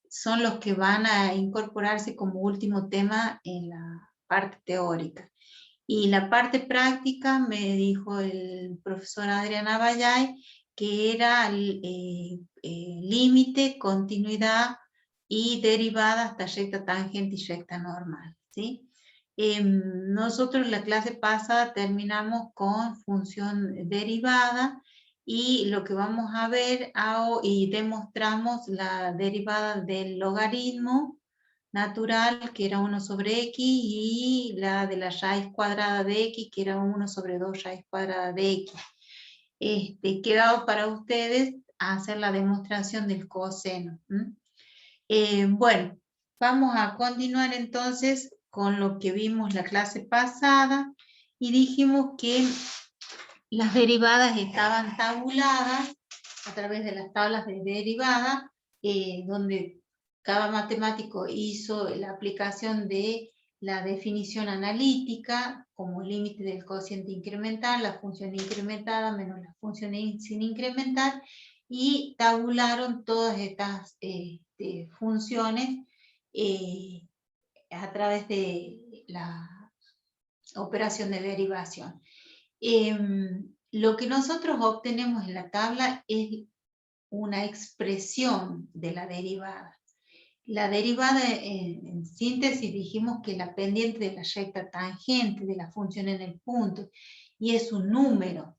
son los que van a incorporarse como último tema en la parte teórica. Y la parte práctica me dijo el profesor Adriana Vallay que era límite, continuidad y derivada hasta recta tangente y recta normal, ¿sí? Nosotros la clase pasada terminamos con función derivada y lo que vamos a ver y demostramos la derivada del logaritmo natural, que era 1 sobre x, y la de la raíz cuadrada de x, que era 1 sobre 2 raíz cuadrada de x. Quedado para ustedes hacer la demostración del coseno. Bueno, vamos a continuar entonces con lo que vimos la clase pasada, y dijimos que las derivadas estaban tabuladas a través de las tablas de derivada, donde cada matemático hizo la aplicación de la definición analítica como límite del cociente incremental, la función incrementada menos la función sin incrementar, y tabularon todas estas funciones a través de la operación de derivación. Lo que nosotros obtenemos en la tabla es una expresión de la derivada. La derivada, en síntesis, dijimos que la pendiente de la recta tangente de la función en el punto, y es un número.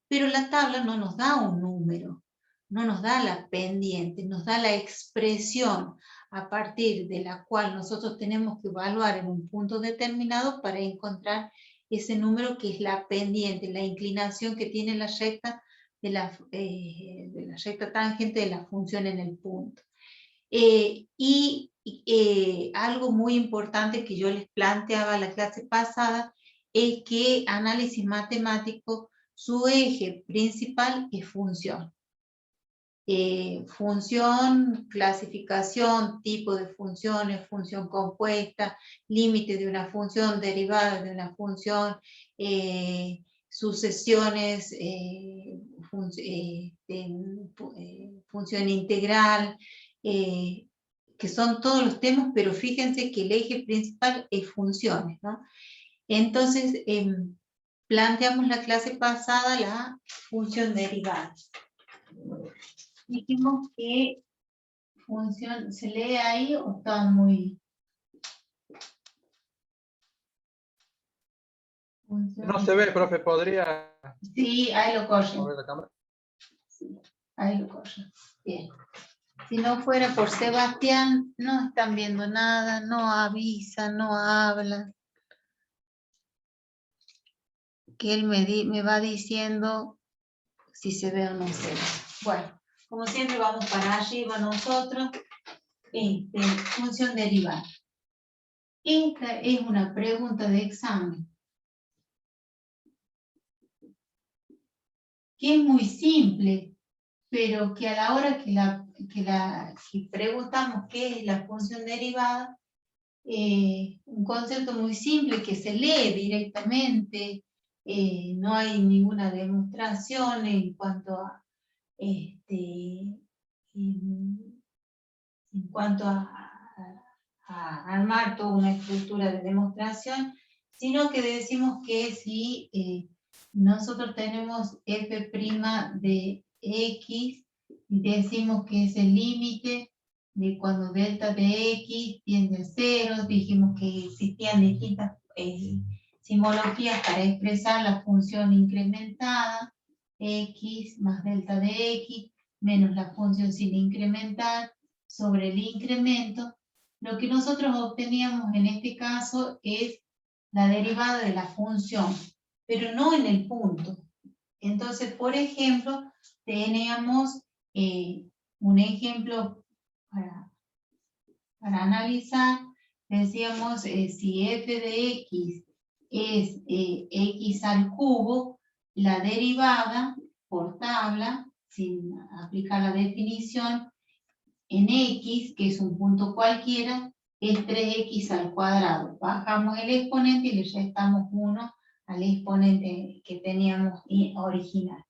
Pero la tabla no nos da un número, no nos da la pendiente, nos da la expresión a partir de la cual nosotros tenemos que evaluar en un punto determinado para encontrar ese número que es la pendiente, la inclinación que tiene la recta de la recta tangente de la función en el punto. Algo muy importante que yo les planteaba la clase pasada es que análisis matemático, su eje principal es función. Función, clasificación, tipo de funciones, función compuesta, límite de una función, derivada de una función, sucesiones, función integral, que son todos los temas, pero fíjense que el eje principal es funciones, ¿no? Entonces, planteamos la clase pasada la función derivada. Dijimos que función, ¿se lee ahí o está muy...? Función No se ve, profe, ¿podría Sí, ahí lo corre. mover la cámara? Sí, ahí lo corre. Bien. Si no fuera por Sebastián, no están viendo nada, no avisan, no hablan. Que él me va diciendo si se ve o no se ve. Bueno, como siempre vamos para arriba nosotros. Función derivada. Esta es una pregunta de examen, que es muy simple, pero que a la hora que preguntamos qué es la función derivada, un concepto muy simple que se lee directamente, no hay ninguna demostración en cuanto a armar toda una estructura de demostración, sino que decimos que si nosotros tenemos f' de x, y decimos que es el límite de cuando delta de x tiende a 0, dijimos que existían distintas simbologías para expresar la función incrementada, x más delta de x, menos la función sin incrementar, sobre el incremento. Lo que nosotros obteníamos en este caso es la derivada de la función, pero no en el punto. Entonces, por ejemplo, teníamos un ejemplo para analizar. Decíamos, si f de x es x al cubo, la derivada por tabla, sin aplicar la definición, en x, que es un punto cualquiera, es 3x al cuadrado. Bajamos el exponente y le restamos 1 al exponente que teníamos original.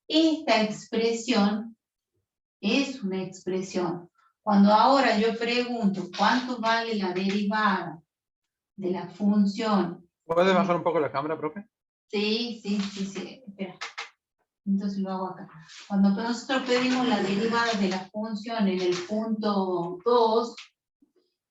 Esta expresión es una expresión. Cuando ahora yo pregunto cuánto vale la derivada de la función. ¿Puede bajar un poco la cámara, profe? Sí, espera. Entonces lo hago acá. Cuando nosotros pedimos la derivada de la función en el punto 2,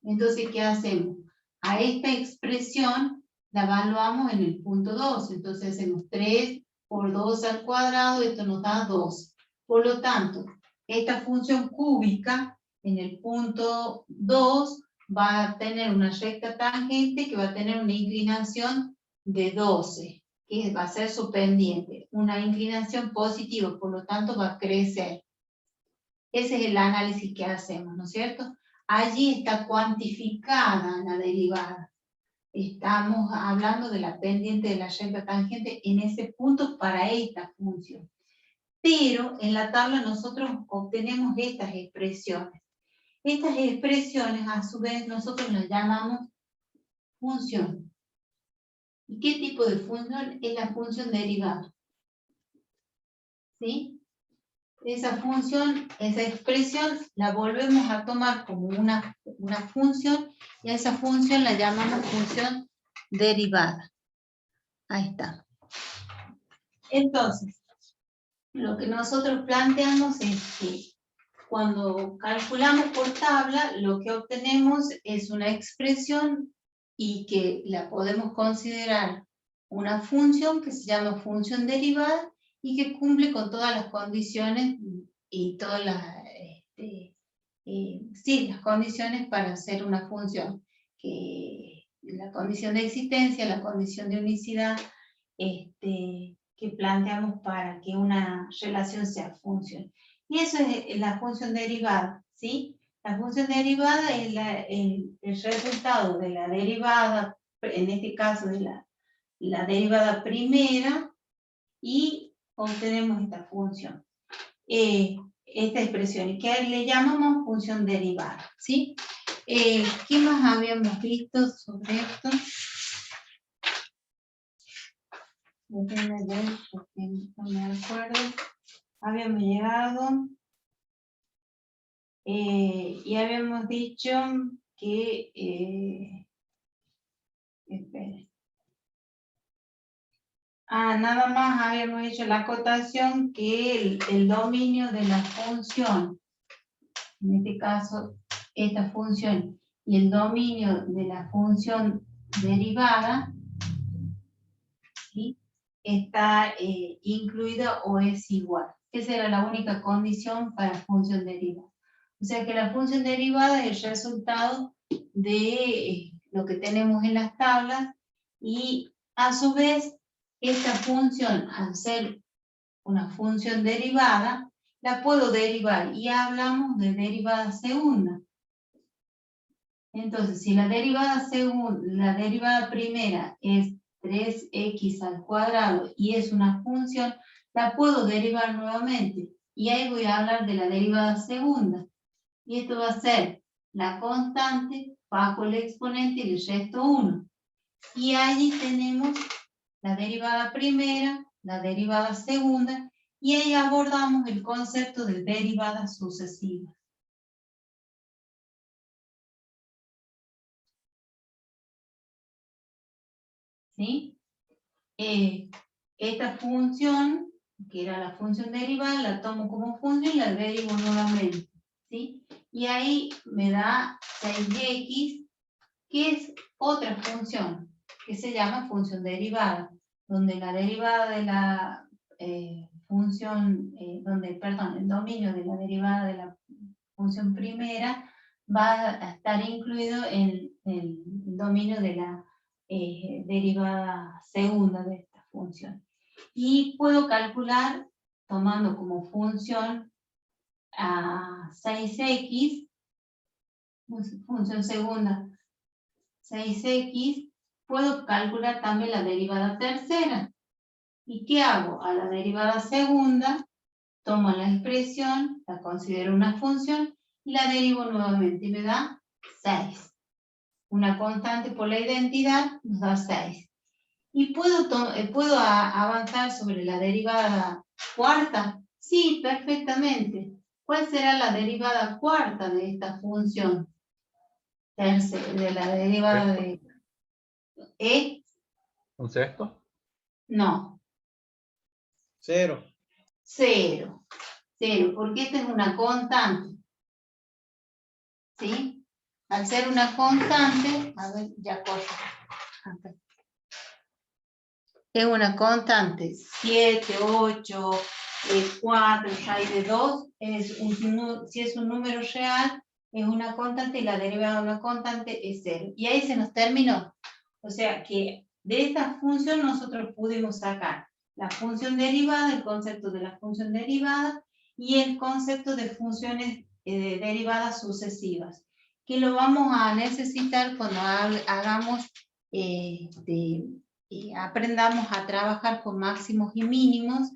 entonces ¿qué hacemos? A esta expresión la evaluamos en el punto 2. Entonces hacemos 3 por 2 al cuadrado, esto nos da 2. Por lo tanto, esta función cúbica en el punto 2 va a tener una recta tangente que va a tener una inclinación de 12, que va a ser su pendiente, una inclinación positiva, por lo tanto va a crecer. Ese es el análisis que hacemos, ¿no es cierto? Allí está cuantificada la derivada. Estamos hablando de la pendiente de la recta tangente en ese punto para esta función. Pero en la tabla nosotros obtenemos estas expresiones. Estas expresiones, a su vez, nosotros las llamamos función. ¿Y qué tipo de función? Es la función derivada. ¿Sí? Esa función, esa expresión, la volvemos a tomar como una función, y a esa función la llamamos función derivada. Ahí está. Entonces, lo que nosotros planteamos es que cuando calculamos por tabla, lo que obtenemos es una expresión y que la podemos considerar una función que se llama función derivada y que cumple con todas las condiciones y todas las, las condiciones para hacer una función. Que la condición de existencia, la condición de unicidad, que planteamos para que una relación sea función. Y eso es la función derivada, ¿sí? La función derivada es el resultado de la derivada, en este caso de la derivada primera, y obtenemos esta función, esta expresión, que le llamamos función derivada, ¿sí? ¿Qué más habíamos visto sobre esto? Déjenme ver porque no me acuerdo. Habíamos llegado y habíamos dicho que nada más habíamos hecho la acotación que el dominio de la función, en este caso esta función, y el dominio de la función derivada, ¿sí?, está incluida o es igual. Esa era la única condición para función derivada. O sea que la función derivada es el resultado de lo que tenemos en las tablas, y a su vez esta función, al ser una función derivada, la puedo derivar, y hablamos de derivada segunda. Entonces, si la derivada primera es 3x al cuadrado y es una función, la puedo derivar nuevamente. Y ahí voy a hablar de la derivada segunda. Y esto va a ser la constante bajo el exponente y el resto 1. Y allí tenemos la derivada primera, la derivada segunda, y ahí abordamos el concepto de derivadas sucesivas. ¿Sí? Esta función, que era la función derivada, la tomo como función y la derivo nuevamente, ¿sí? Y ahí me da 6x, que es otra función, que se llama función derivada, donde la derivada de la función, el dominio de la derivada de la función primera va a estar incluido en el dominio de la derivada segunda de esta función. Y puedo calcular, tomando como función a 6x, función segunda 6x, puedo calcular también la derivada tercera. ¿Y qué hago? A la derivada segunda, tomo la expresión, la considero una función, y la derivo nuevamente, y me da 6. Una constante por la identidad nos da 6. ¿Y puedo avanzar sobre la derivada cuarta? Sí, perfectamente. ¿Cuál será la derivada cuarta de esta función? De la derivada de E. ¿Un sexto? No. 0. 0. 0, porque esta es una constante. ¿Sí? Al ser una constante, a ver, ya corto. Es una constante, 7, 8, 4, raíz de 2, si es un número real, es una constante y la derivada de una constante es 0. Y ahí se nos terminó. O sea que de esta función nosotros pudimos sacar la función derivada, el concepto de la función derivada y el concepto de funciones derivadas sucesivas, que lo vamos a necesitar cuando hagamos aprendamos a trabajar con máximos y mínimos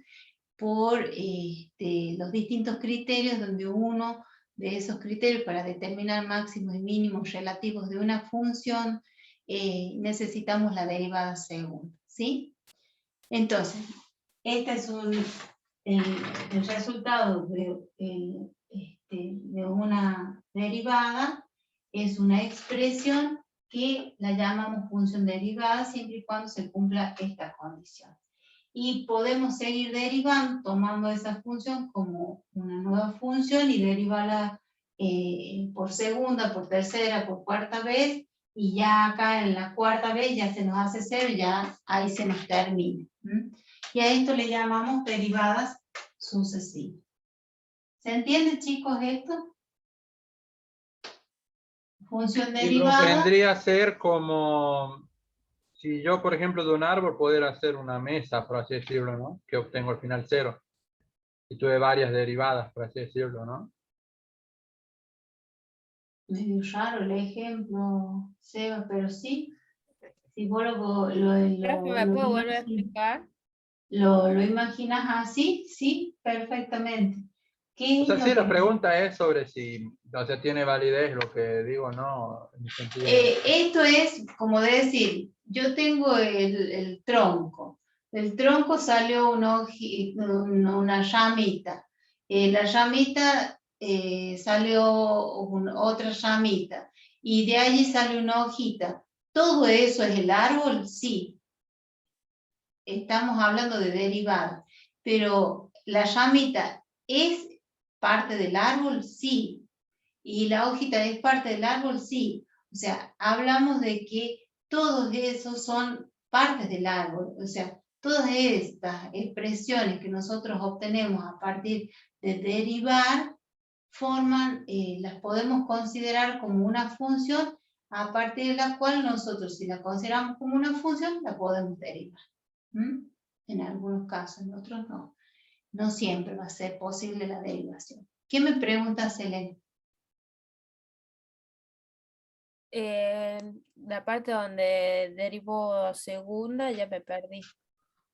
por los distintos criterios, donde uno de esos criterios para determinar máximos y mínimos relativos de una función, necesitamos la derivada segunda, ¿sí? Entonces, este es el resultado de una derivada, es una expresión que la llamamos función derivada siempre y cuando se cumpla esta condición. Y podemos seguir derivando, tomando esa función como una nueva función y derivarla por segunda, por tercera, por cuarta vez, y ya acá en la cuarta vez ya se nos hace 0 y ya ahí se nos termina. Y a esto le llamamos derivadas sucesivas. ¿Se entiende, chicos, esto? Función derivada. Vendría a ser como si yo, por ejemplo, de un árbol poder hacer una mesa, por así decirlo, ¿no? Que obtengo al final 0. Y tuve varias derivadas, por así decirlo, ¿no? Medio raro el ejemplo, Seba, pero sí. Si vos ¿Me puedo volver a explicar? lo imaginas así, sí, perfectamente. ¿Qué O es sea, lo sí, la que- pregunta es sobre si, o sea, tiene validez lo que digo, ¿no? En el sentido Esto es como decir, yo tengo el tronco. Del tronco salió una ramita. La ramita salió otra ramita. Y de allí sale una hojita. ¿Todo eso es el árbol? Sí. Estamos hablando de derivadas. Pero la ramita es parte del árbol, sí. Y la hojita es parte del árbol, sí. O sea, hablamos de que todos esos son partes del árbol. O sea, todas estas expresiones que nosotros obtenemos a partir de derivar, las podemos considerar como una función a partir de la cual nosotros, si la consideramos como una función, la podemos derivar. En algunos casos, en otros no. No siempre va a ser posible la derivación. ¿Qué me preguntas, Elena? La parte donde derivo segunda ya me perdí.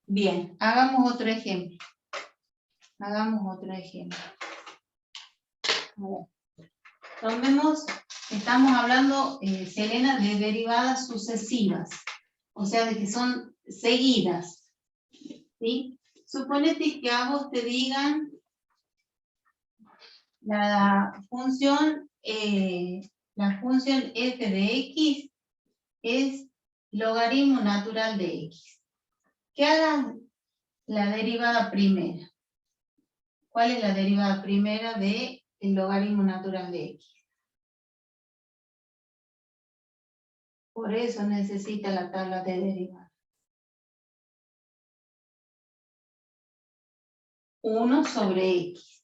Bien, hagamos otro ejemplo. Hagamos otro ejemplo. A ver. Tomemos, estamos hablando, Selena, de derivadas sucesivas. O sea, de que son seguidas. ¿Sí? Suponete que a vos te digan la función f de x es logaritmo natural de x. Que hagan la derivada primera. ¿Cuál es la derivada primera del logaritmo natural de x? Por eso necesita la tabla de derivadas. 1 sobre x.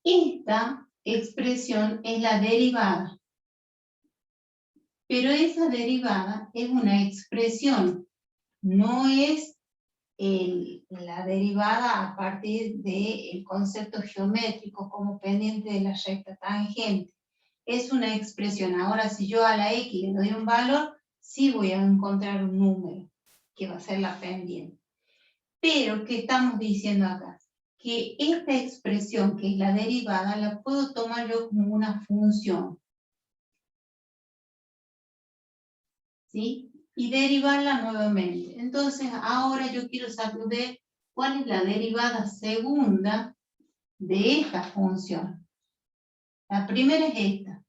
Esta expresión es la derivada. Pero esa derivada es una expresión, no es la derivada a partir del concepto geométrico como pendiente de la recta tangente. Es una expresión. Ahora, si yo a la x le doy un valor, sí voy a encontrar un número, que va a ser la pendiente. Pero, ¿qué estamos diciendo acá? Que esta expresión, que es la derivada, la puedo tomar yo como una función. ¿Sí? Y derivarla nuevamente. Entonces, ahora yo quiero saber cuál es la derivada segunda de esta función. La primera es esta.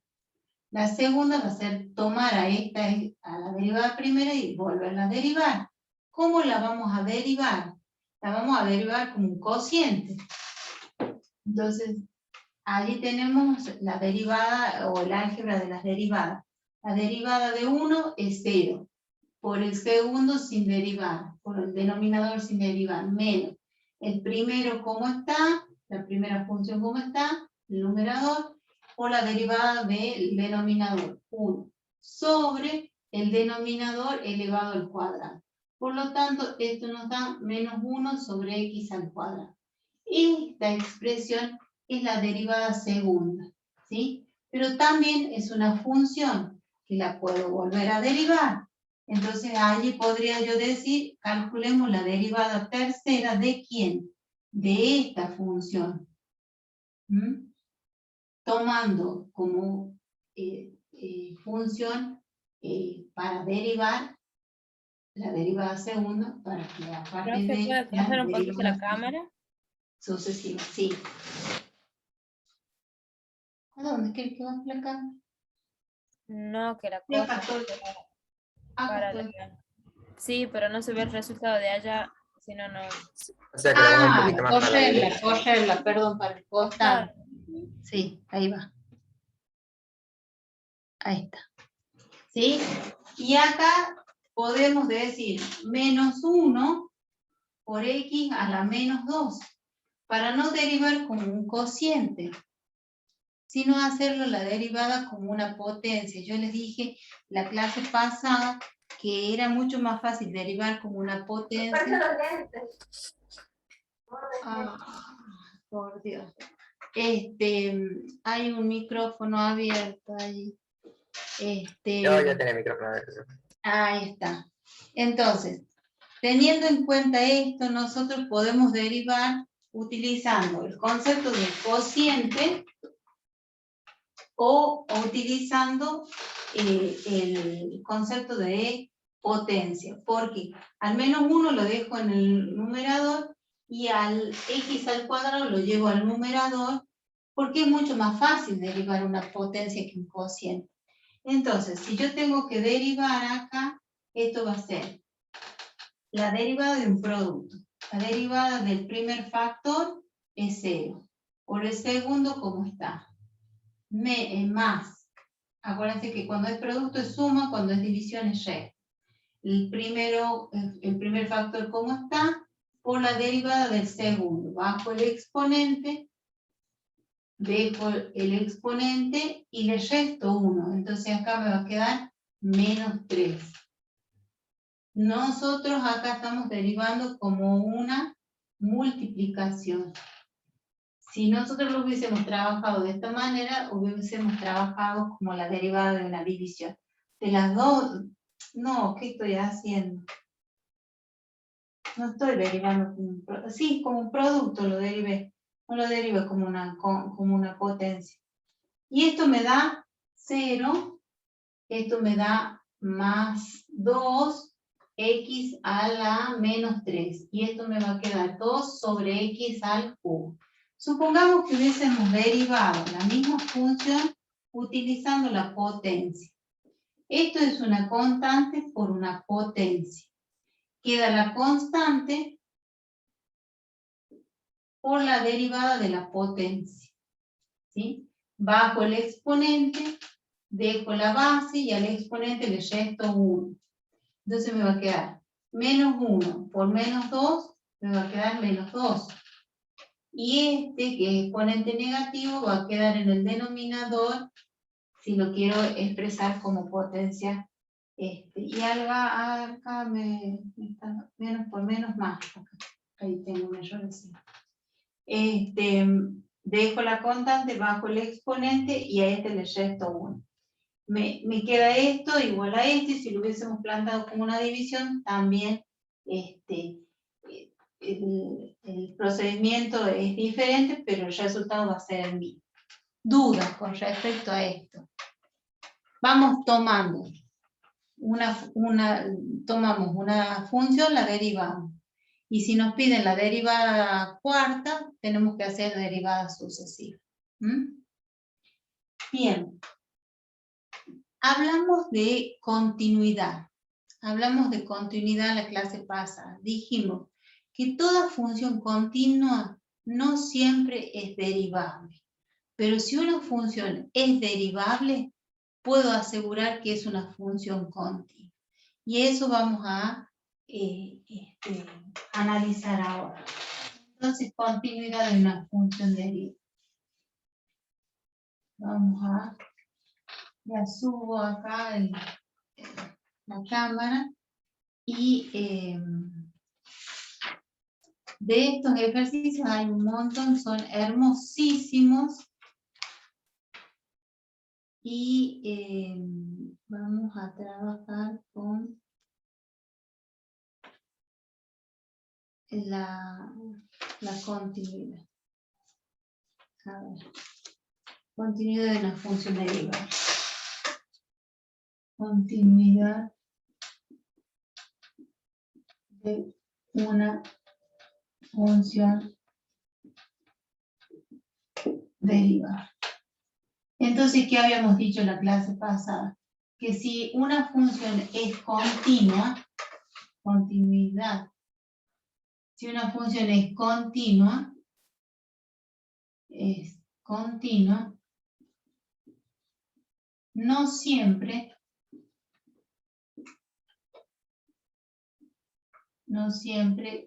La segunda va a ser tomar a esta, a la derivada primera y volverla a derivar. ¿Cómo la vamos a derivar? La vamos a derivar como un cociente. Entonces, allí tenemos la derivada o el álgebra de las derivadas. La derivada de 1 es 0. Por el segundo sin derivar. Por el denominador sin derivar. Menos. El primero cómo está. La primera función cómo está. El numerador. Por la derivada del denominador. 1. Sobre el denominador elevado al cuadrado. Por lo tanto, esto nos da menos 1 sobre x al cuadrado. Esta expresión es la derivada segunda, ¿sí? Pero también es una función que la puedo volver a derivar. Entonces allí podría yo decir, calculemos la derivada tercera de ¿quién? De esta función. Tomando como función para derivar la derivada segunda para que a partir de ¿Puede bajar un poquito la cámara? Sucesiva, sí. ¿A dónde quieres que baje la cámara? No, que la Sí, acá cosa. estoy. Para sí, pero no se ve el resultado de allá, si no, no. O sea que la pongo un poquito más para la derecha. correrla, perdón, para el costado. Claro. Sí, ahí va. Ahí está. ¿Sí? Y acá podemos decir menos 1 por x a la menos 2, para no derivar como un cociente, sino hacerlo la derivada como una potencia. Yo les dije la clase pasada que era mucho más fácil derivar como una potencia. Ah, por Dios. Hay un micrófono abierto allí. Yo ya tenía el micrófono abierto. Ahí está. Entonces, teniendo en cuenta esto, nosotros podemos derivar utilizando el concepto de cociente o utilizando el concepto de potencia, porque al menos 1 lo dejo en el numerador y al x al cuadrado lo llevo al numerador, porque es mucho más fácil derivar una potencia que un cociente. Entonces, si yo tengo que derivar acá, esto va a ser la derivada de un producto. La derivada del primer factor es 0. Por el segundo, ¿cómo está? Más. Acuérdense que cuando es producto es suma, cuando es división es resta. El primer factor, ¿cómo está? Por la derivada del segundo. Bajo el exponente, dejo el exponente y le resto 1. Entonces acá me va a quedar menos 3. Nosotros acá estamos derivando como una multiplicación. Si nosotros lo hubiésemos trabajado de esta manera, hubiésemos trabajado como la derivada de una división. De las dos, no, ¿qué estoy haciendo? No estoy derivando como un producto. Sí, como un producto lo derivé. No lo derivé como una potencia. Y esto me da 0, esto me da más 2x a la menos 3. Y esto me va a quedar 2 sobre x al cubo. Supongamos que hubiésemos derivado la misma función utilizando la potencia. Esto es una constante por una potencia. Queda la constante por la derivada de la potencia. ¿Sí? Bajo el exponente, dejo la base y al exponente le resto 1. Entonces me va a quedar menos 1 por menos 2, me va a quedar menos 2. Y que es exponente negativo, va a quedar en el denominador, si lo quiero expresar como potencia. Y acá me está menos por menos más. Ahí tengo un error así. Dejo la constante bajo el exponente y a este le resto 1. Me queda esto igual a y si lo hubiésemos plantado como una división, también el procedimiento es diferente, pero el resultado va a ser el mismo. Dudas con respecto a esto. Vamos tomando tomamos una función, la derivamos. Y si nos piden la derivada cuarta, tenemos que hacer derivada sucesiva. Bien. Hablamos de continuidad. Hablamos de continuidad en la clase pasada. Dijimos que toda función continua no siempre es derivable. Pero si una función es derivable, puedo asegurar que es una función continua. Y eso vamos a analizar ahora. Entonces, continuidad de una función derivada. Vamos a... Ya subo acá la cámara. Y de estos ejercicios hay un montón, son hermosísimos. Y vamos a trabajar con la continuidad. A ver. Continuidad de una función derivada. Continuidad de una función derivada. Entonces, ¿qué habíamos dicho en la clase pasada? Que si una función es continua, continuidad, si una función es continua, no siempre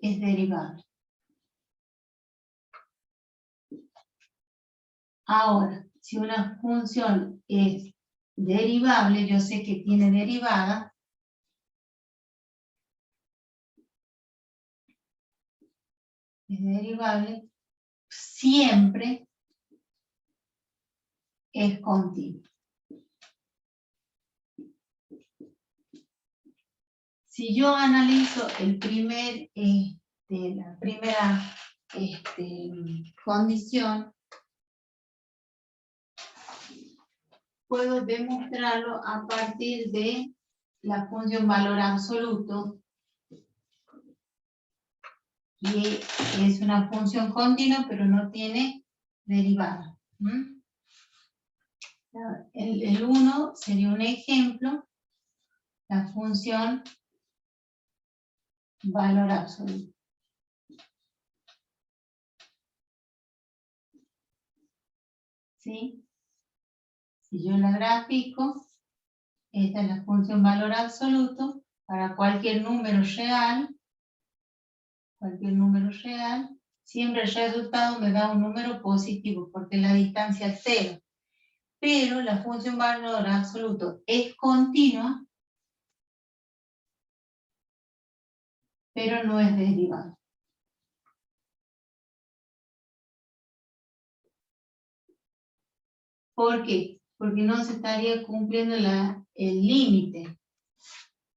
es derivable. Ahora, si una función es derivable, yo sé que tiene derivada, es derivable, siempre es continua. Si yo analizo la primera condición, puedo demostrarlo a partir de la función valor absoluto, y es una función continua, pero no tiene derivada. El 1 sería un ejemplo, la función valor absoluto. ¿Sí? Si yo la grafico, esta es la función valor absoluto para cualquier número real, siempre el resultado me da un número positivo porque la distancia es 0. Pero la función valor absoluto es continua, pero no es derivada. ¿Por qué? Porque no se estaría cumpliendo el límite.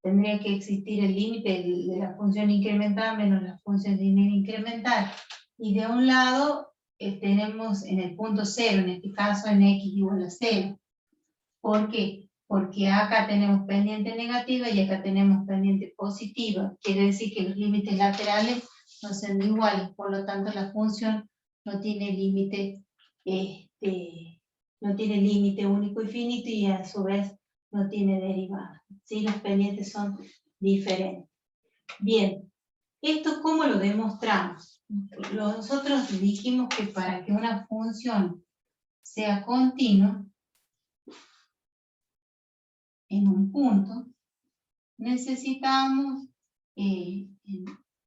Tendría que existir el límite de la función incremental menos la función lineal incremental. Y de un lado tenemos en el punto 0, en este caso en x igual a 0. ¿Por qué? Porque acá tenemos pendiente negativa y acá tenemos pendiente positiva. Quiere decir que los límites laterales no son iguales, por lo tanto la función no tiene límite único y finito, y a su vez no tiene derivada. ¿Sí? Los pendientes son diferentes. Bien, ¿esto cómo lo demostramos? Nosotros dijimos que para que una función sea continua en un punto, necesitamos en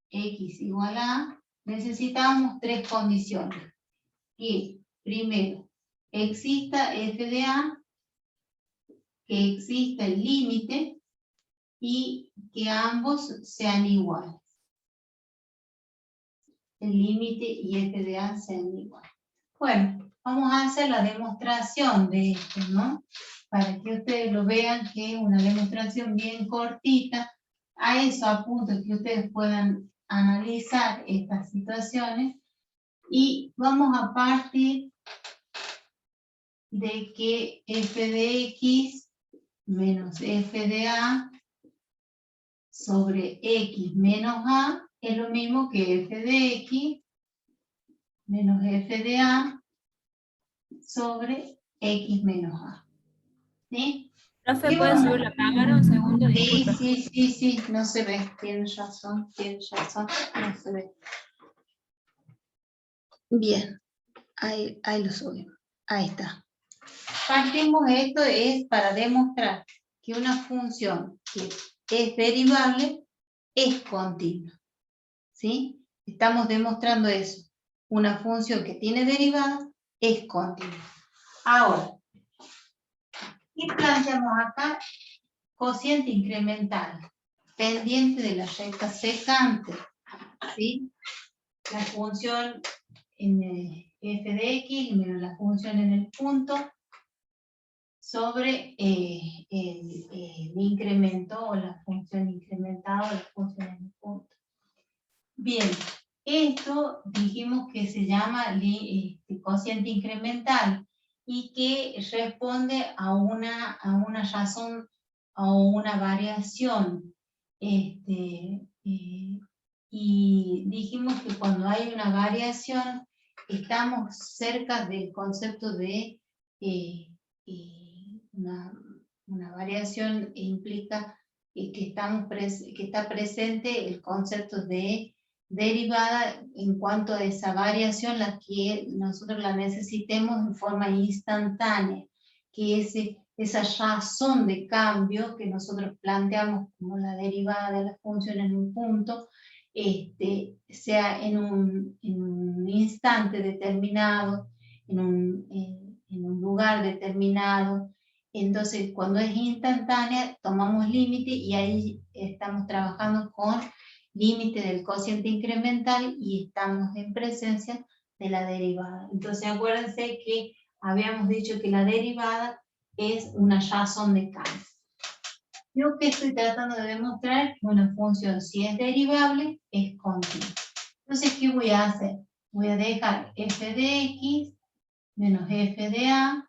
x igual a, necesitamos 3 condiciones. Que primero, exista f de a, que exista el límite y que ambos sean iguales. El límite y f de a sean iguales. Bueno, vamos a hacer la demostración de esto, ¿no? Para que ustedes lo vean, que es una demostración bien cortita. A eso apunto que ustedes puedan analizar estas situaciones. Y vamos a partir de que f de x menos f de a sobre x menos a es lo mismo que f de x menos f de a sobre x menos a. ¿Sí? Profe, ¿Qué ¿puede vamos? subir la cámara un segundo? Sí, Disculpe. sí, no se ve. Tienes razón, no se ve. Bien, ahí lo subimos. Ahí está. Partimos, esto es para demostrar que una función que es derivable es continua. ¿Sí? Estamos demostrando eso. Una función que tiene derivada es continua. Ahora, ¿qué planteamos acá? Cociente incremental, pendiente de la recta secante. ¿Sí? La función en f de x menos la función en el punto sobre el incremento o la función incrementada o la función en el punto. Bien, esto dijimos que se llama cociente incremental y que responde a una razón o una variación. Y dijimos que cuando hay una variación estamos cerca del concepto de una variación implica que está presente el concepto de derivada en cuanto a esa variación, la que nosotros la necesitemos en forma instantánea, que esa razón de cambio que nosotros planteamos como la derivada de la función en un punto, sea en un instante determinado, en un lugar determinado. Entonces, cuando es instantánea, tomamos límite y ahí estamos trabajando con límite del cociente incremental y estamos en presencia de la derivada. Entonces, acuérdense que habíamos dicho que la derivada es una razón de cambio. Yo que estoy tratando de demostrar que una función, si es derivable, es continua. Entonces, ¿qué voy a hacer? Voy a dejar f de x menos f de a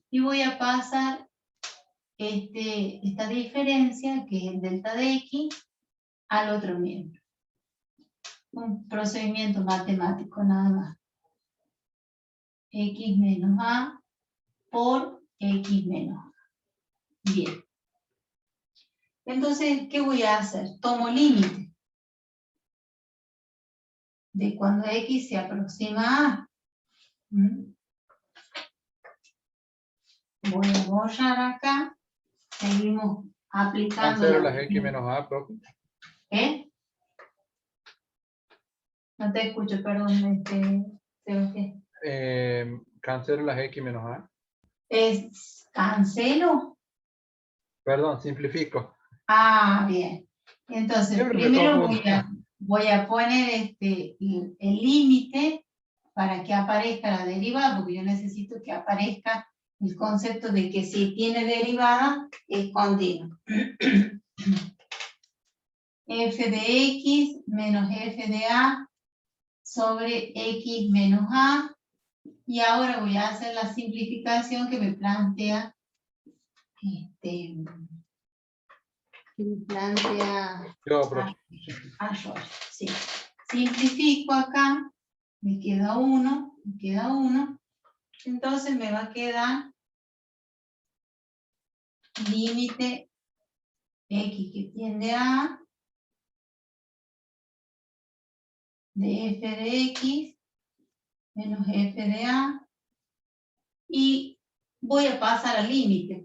y voy a pasar esta diferencia, que es el delta de x, al otro miembro. Un procedimiento matemático nada más. X menos a por x menos a. Bien. Entonces, ¿qué voy a hacer? Tomo límite de cuando x se aproxima a a. Voy a borrar acá. Seguimos aplicando. Cancelo las x menos a, profe. ¿Eh? No te escucho, perdón. Sebastián. Cancelo las x menos a. ¿Cancelo? Perdón, simplifico. Ah, bien. Entonces, Siempre me primero confundo. voy a poner el límite para que aparezca la derivada, porque yo necesito que aparezca el concepto de que si tiene derivada es continua. F de x menos f de a sobre x menos a. Y ahora voy a hacer la simplificación que me plantea Yo, profe. Sí. Simplifico acá, me queda 1, entonces me va a quedar límite x que tiende a de f de x menos f de a, y voy a pasar al límite,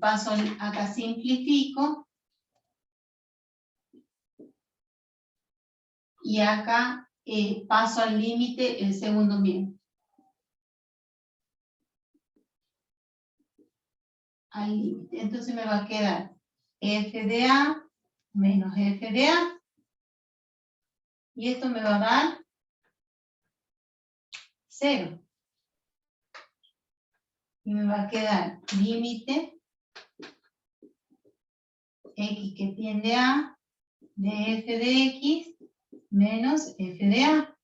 acá simplifico, y acá paso al límite el segundo miembro. Al límite. Entonces me va a quedar f de a menos f de a. Y esto me va a dar 0. Y me va a quedar límite x que tiende a de f de x menos f de a.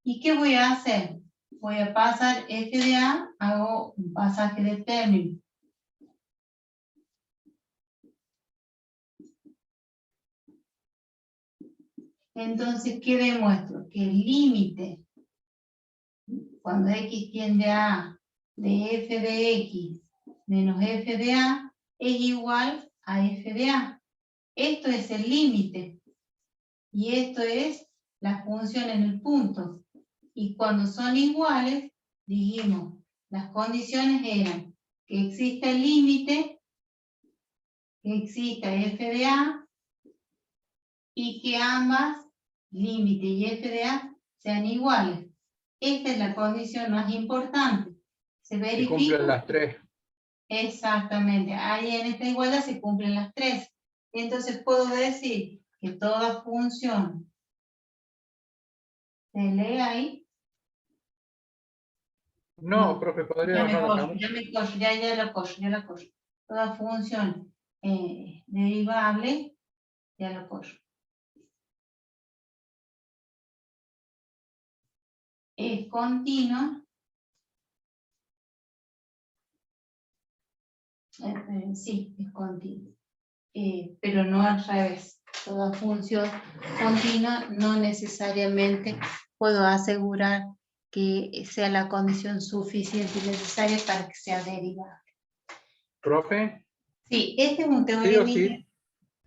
¿Y qué voy a hacer? Voy a pasar f de a, hago un pasaje de término. Entonces, ¿qué demuestro? Que el límite, cuando x tiende a A, de f de x menos f de A, es igual a f de A. Esto es el límite. Y esto es la función en el punto. Y cuando son iguales, dijimos, las condiciones eran que exista el límite, que exista f de A, y que ambas, límite y f de A, sean iguales. Esta es la condición más importante. Se Se verifica. cumplen las tres. Exactamente. Ahí en esta igualdad se cumplen las tres. Entonces puedo decir que toda función se lee ahí. No, No, profe, podría Ya me bajarla corro, mucho. ya me corro, ya la corro, ya la corro. Toda función derivable, ya lo corro. Es continua. Sí, es continua. Pero no al revés. Toda función continua no necesariamente puedo asegurar que sea la condición suficiente y necesaria para que sea derivable. Profe, Sí, este es un sí o teorema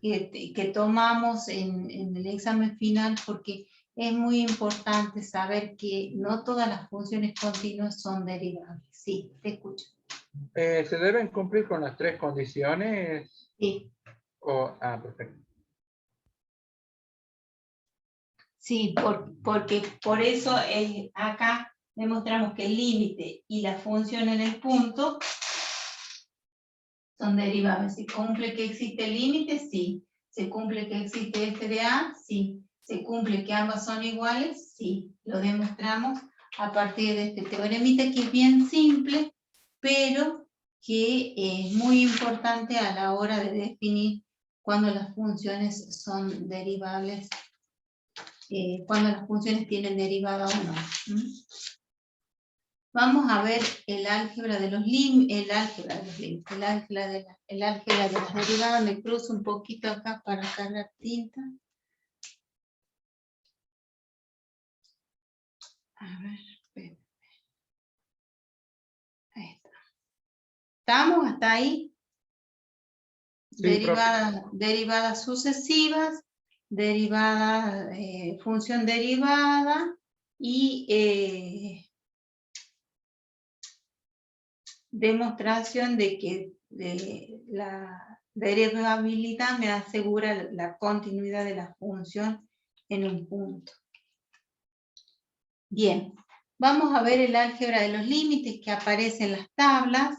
sí. que tomamos en el examen final porque es muy importante saber que no todas las funciones continuas son derivables. Sí, te escucho. ¿Se deben cumplir con las tres condiciones? Sí, Perfecto. sí, porque por eso acá demostramos que el límite y la función en el punto son derivables. ¿Se cumple que existe el límite? Sí. ¿Se cumple que existe f de A? Sí. ¿Se cumple que ambas son iguales? Sí. Lo demostramos a partir de este teoremita que es bien simple, pero que es muy importante a la hora de definir cuando las funciones son derivables, cuando las funciones tienen derivada o no. Vamos a ver el álgebra de los límites, el álgebra de las derivadas. Me cruzo un poquito acá para cargar tinta. A ver, espera. Ahí está. ¿Estamos hasta ahí? Sí, Derivadas sucesivas, función derivada y demostración de que la derivabilidad me asegura la continuidad de la función en un punto. Bien, vamos a ver el álgebra de los límites que aparece en las tablas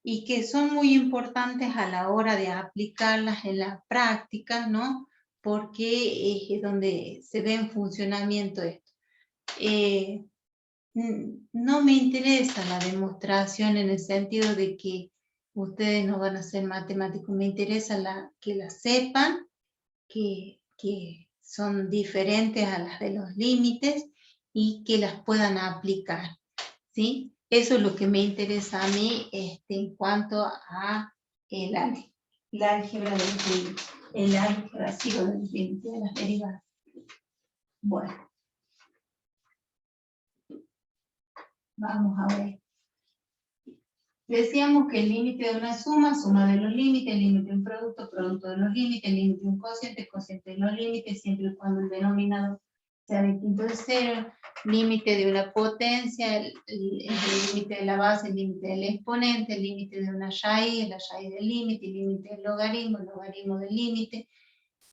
y que son muy importantes a la hora de aplicarlas en la práctica, ¿no? Porque es donde se ve en funcionamiento esto. No me interesa la demostración en el sentido de que ustedes no van a ser matemáticos, me interesa que la sepan, que son diferentes a las de los límites y que las puedan aplicar, ¿sí? Eso es lo que me interesa a mí en cuanto a el álgebra de los límites, el álgebra sí, de los límites de las derivadas. Bueno. Vamos a ver. Decíamos que el límite de una suma de los límites, el límite de un producto, producto de los límites, el límite de un cociente, cociente de los límites, siempre y cuando el denominador sea distinto de cero, límite de una potencia, el límite de la base, el límite del exponente, el límite de una raíz, la raíz del límite, el límite del logaritmo, el logaritmo del límite.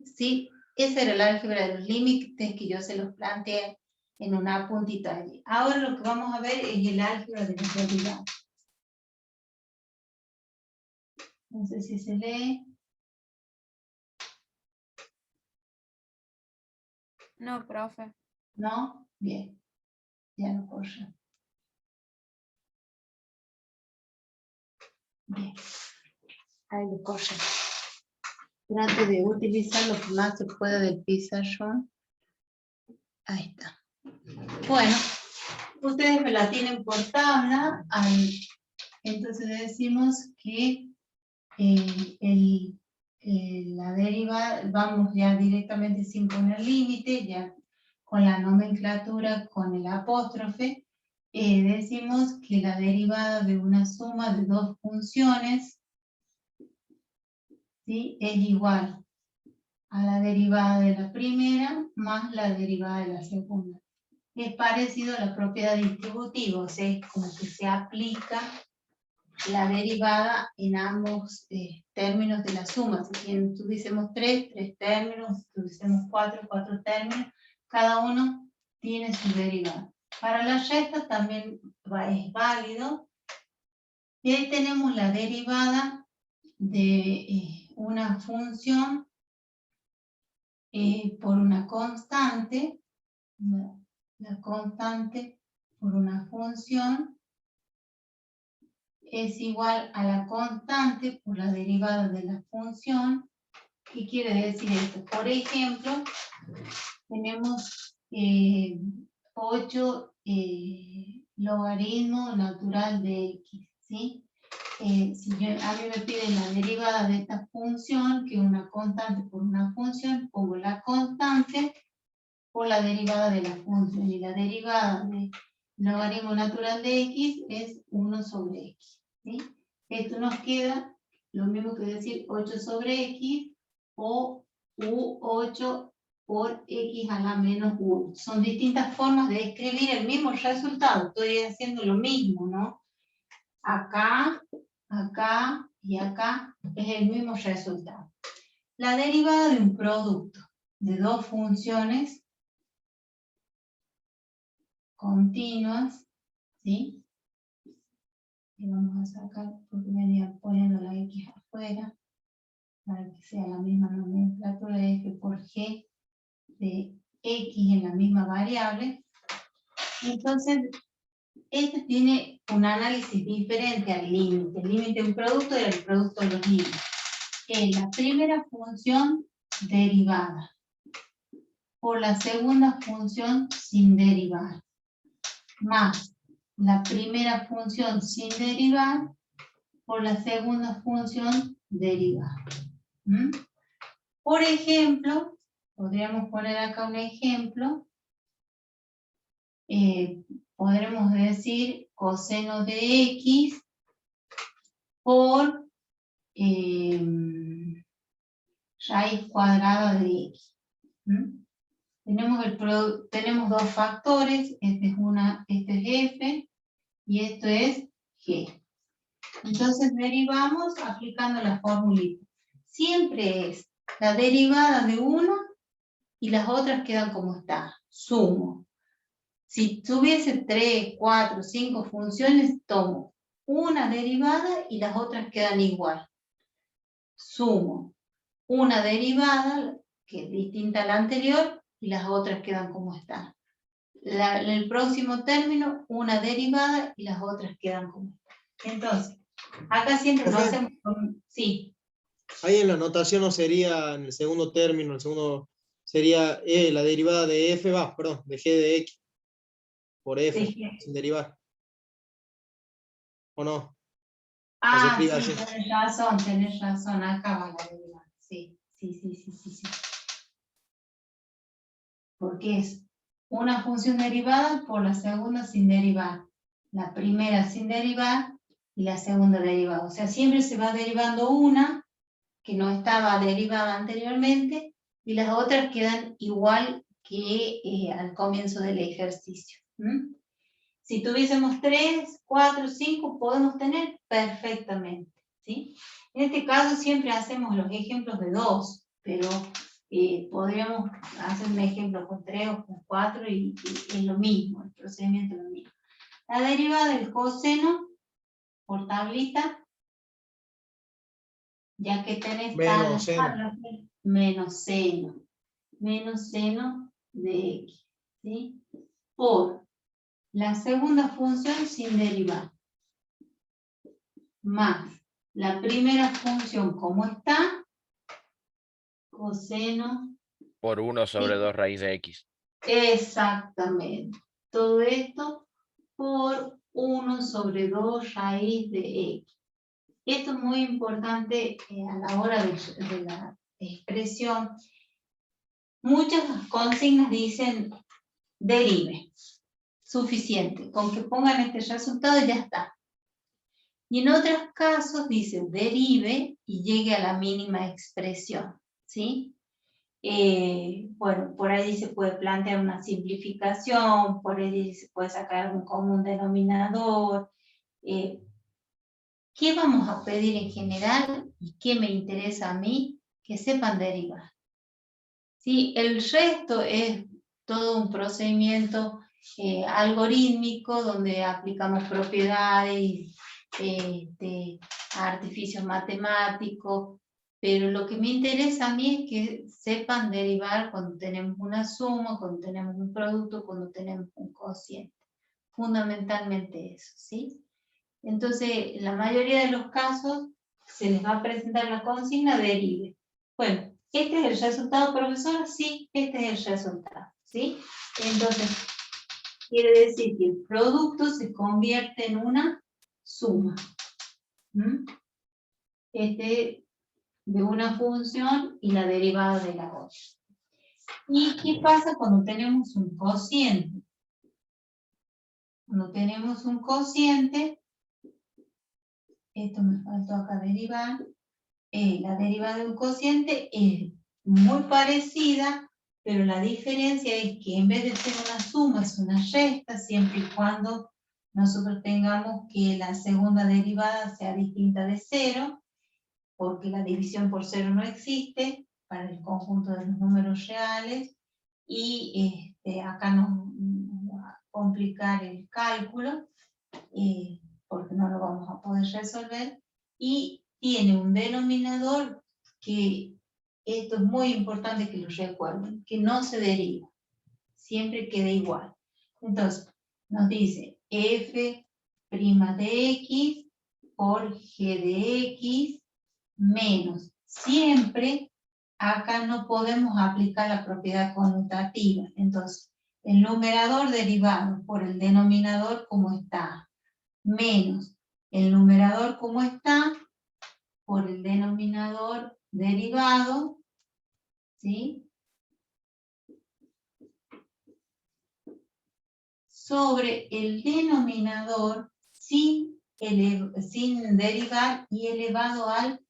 ¿Sí? Esa era la álgebra de los límites que yo se los planteé en una puntita allí. Ahora lo que vamos a ver es el álgebra de los derivados. No sé si se lee. No, profe. ¿No? Bien. Ya no corre. Bien. Ahí lo corre. Trate de utilizar lo que más se pueda del pizarrón. Ahí está. Bueno, ustedes me la tienen por tabla. Entonces decimos que el la derivada, vamos ya directamente sin poner límite, ya con la nomenclatura, con el apóstrofe, decimos que la derivada de una suma de dos funciones, ¿sí?, es igual a la derivada de la primera más la derivada de la segunda. Es parecido a la propiedad distributiva, o sea, es como que se aplica la derivada en ambos términos de la suma. Si tuviésemos tres términos, si tuviésemos cuatro términos, cada uno tiene su derivada. Para la resta también es válido. Y ahí tenemos la derivada de una función por una constante, la constante por una función es igual a la constante por la derivada de la función. ¿Qué quiere decir esto? Por ejemplo, tenemos 8 logaritmo natural de x, ¿sí? Si a mí me piden la derivada de esta función, que es una constante por una función, pongo la constante por la derivada de la función, y la derivada de logaritmo natural de x es 1 sobre x, ¿sí? Esto nos queda lo mismo que decir 8 sobre x o u8 por x a la menos 1. Son distintas formas de escribir el mismo resultado. Estoy haciendo lo mismo, ¿no? Acá, acá y acá es el mismo resultado. La derivada de un producto de dos funciones continuas, ¿sí? Y vamos a sacar, porque venía poniendo la x afuera, para que sea la misma nomenclatura de f por g de x en la misma variable. Entonces, este tiene un análisis diferente al límite. El límite de un producto era el producto de los límites. Es la primera función derivada por la segunda función sin derivar, más la primera función sin derivar por la segunda función derivada. Por ejemplo, podríamos poner acá un ejemplo. Podremos decir coseno de x por raíz cuadrada de x. Tenemos dos factores, este es f y esto es g. Entonces derivamos aplicando la formulita. Siempre es la derivada de una y las otras quedan como está. Sumo. Si tuviese 3, 4, 5 funciones, tomo una derivada y las otras quedan igual. Sumo una derivada, que es distinta a la anterior, y las otras quedan como están. En el próximo término, una derivada y las otras quedan como están. Entonces, acá siempre lo hacemos con... Sí. Ahí en la notación no sería en el segundo término, el segundo sería la derivada de f, de g de x por f, sí, sin derivar. ¿O no? Ah, sí, tenés razón, acá va la derivada. Sí. Porque es una función derivada por la segunda sin derivar. La primera sin derivar y la segunda derivada. O sea, siempre se va derivando una que no estaba derivada anteriormente y las otras quedan igual que al comienzo del ejercicio. Si tuviésemos 3, 4, 5, podemos tener perfectamente, ¿sí? En este caso siempre hacemos los ejemplos de 2, pero podríamos hacer un ejemplo con 3 o con 4 y es lo mismo, el procedimiento es lo mismo. La derivada del coseno por tablita, ya que tenés menos seno de x, ¿sí? Por la segunda función sin derivar, más la primera función como está, coseno por 1 sobre 2 raíz de x. Exactamente. Todo esto por 1 sobre 2 raíz de x. Esto es muy importante a la hora de la expresión. Muchas consignas dicen derive. Suficiente. Con que pongan este resultado ya está. Y en otros casos dice derive y llegue a la mínima expresión. ¿Sí? Bueno, por ahí se puede plantear una simplificación, por ahí se puede sacar un común denominador. ¿Qué vamos a pedir en general y qué me interesa a mí? Que sepan derivar. ¿Sí? El resto es todo un procedimiento algorítmico donde aplicamos propiedades, artificios matemáticos, pero lo que me interesa a mí es que sepan derivar cuando tenemos una suma, cuando tenemos un producto, cuando tenemos un cociente. Fundamentalmente eso, ¿sí? Entonces, en la mayoría de los casos, se les va a presentar la consigna derive. Bueno, ¿este es el resultado, profesora? Sí, este es el resultado, ¿sí? Entonces, quiere decir que el producto se convierte en una suma. De una función y la derivada de la otra. ¿Y qué pasa cuando tenemos un cociente? Cuando tenemos un cociente, esto me faltó acá derivar, la derivada de un cociente es muy parecida, pero la diferencia es que en vez de ser una suma es una resta, siempre y cuando nosotros tengamos que la segunda derivada sea distinta de 0, porque la división por 0 no existe para el conjunto de los números reales, y acá nos va a complicar el cálculo, porque no lo vamos a poder resolver, y tiene un denominador que, esto es muy importante que lo recuerden, que no se deriva, siempre queda igual. Entonces, nos dice f' de x por g de x menos. Siempre acá no podemos aplicar la propiedad conmutativa. Entonces, el numerador derivado por el denominador como está, menos el numerador como está por el denominador derivado, ¿sí? Sobre el denominador sin derivar y elevado al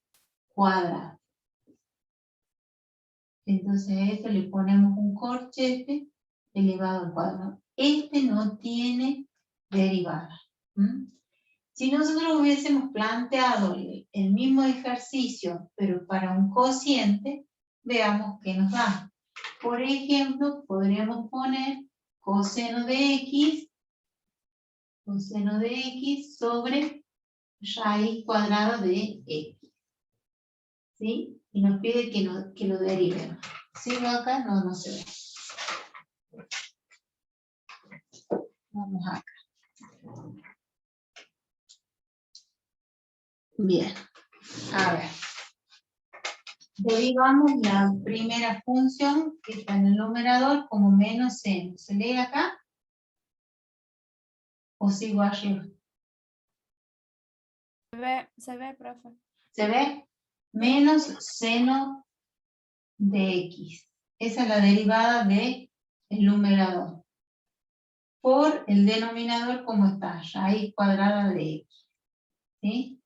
cuadrado. Entonces a esto le ponemos un corchete elevado al cuadrado. Este no tiene derivada. Si nosotros hubiésemos planteado el mismo ejercicio, pero para un cociente, veamos qué nos da. Por ejemplo, podríamos poner coseno de x sobre raíz cuadrada de x. ¿Sí? Y nos pide que lo derivemos. Si no acá, no se ve. Vamos acá. Bien. A ver. Derivamos la primera función que está en el numerador como menos seno. ¿Se lee acá? ¿O sigo arriba? Se ve, profe. ¿Se ve? Menos seno de x. Esa es la derivada del numerador. Por el denominador como está, raíz cuadrada de x. ¿Sí?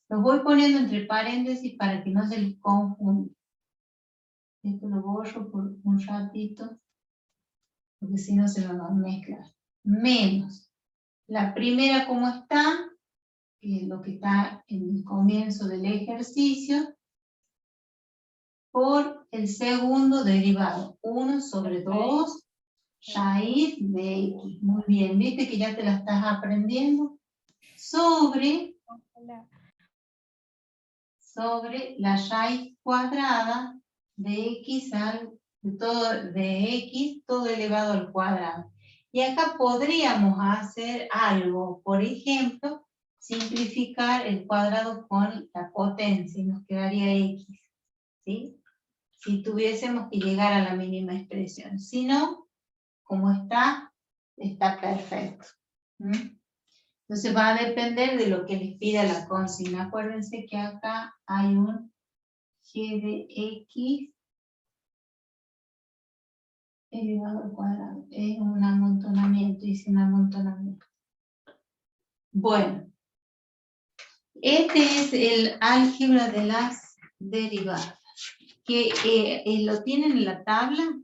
Lo voy poniendo entre paréntesis para que no se les confunda. Esto lo borro por un ratito, porque si no se me va a mezclar. Menos la primera como está, que es lo que está en el comienzo del ejercicio, por el segundo derivado, 1 sobre 2 raíz de x. Muy bien, ¿viste que ya te la estás aprendiendo? Sobre la raíz cuadrada de x todo elevado al cuadrado. Y acá podríamos hacer algo, por ejemplo, simplificar el cuadrado con la potencia y nos quedaría x, ¿sí? Si tuviésemos que llegar a la mínima expresión. Si no, como está perfecto. Entonces va a depender de lo que les pida la consigna. Acuérdense que acá hay un g de x elevado al cuadrado. Es un amontonamiento, dice un amontonamiento. Bueno, este es el álgebra de las derivadas, que lo tienen en la tabla.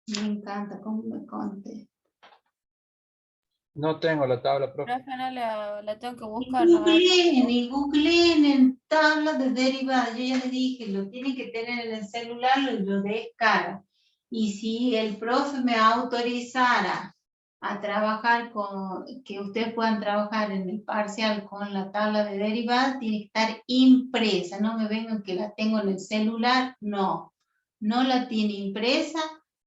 Me encanta cómo me conté. No tengo la tabla, profe. Profe, no la tengo que buscar. ¿No? Googleen en tablas de derivadas. Yo ya les dije, lo tienen que tener en el celular, lo descargan. Y si el profe me autorizara a trabajar con, que ustedes puedan trabajar en el parcial con la tabla de derivadas, tiene que estar impresa. No me vengan que la tengo en el celular. No, no la tiene impresa,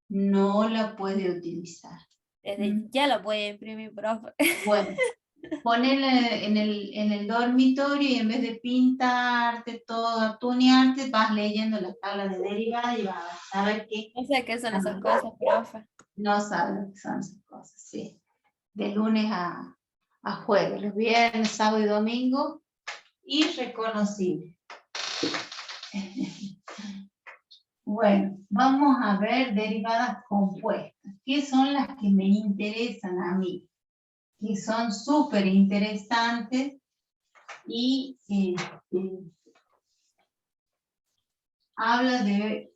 no la puede utilizar. Ya la voy a imprimir, profe. Bueno, ponela en el dormitorio y en vez de pintarte todo, tunearte, vas leyendo la tabla de derivadas y vas a saber que No sé qué son esas cosas, profe. no sabes lo que son esas cosas, sí. De lunes a jueves, los viernes, sábado y domingo, irreconocible. Bueno, vamos a ver derivadas compuestas. ¿Qué son las que me interesan a mí? Que son súper interesantes y habla de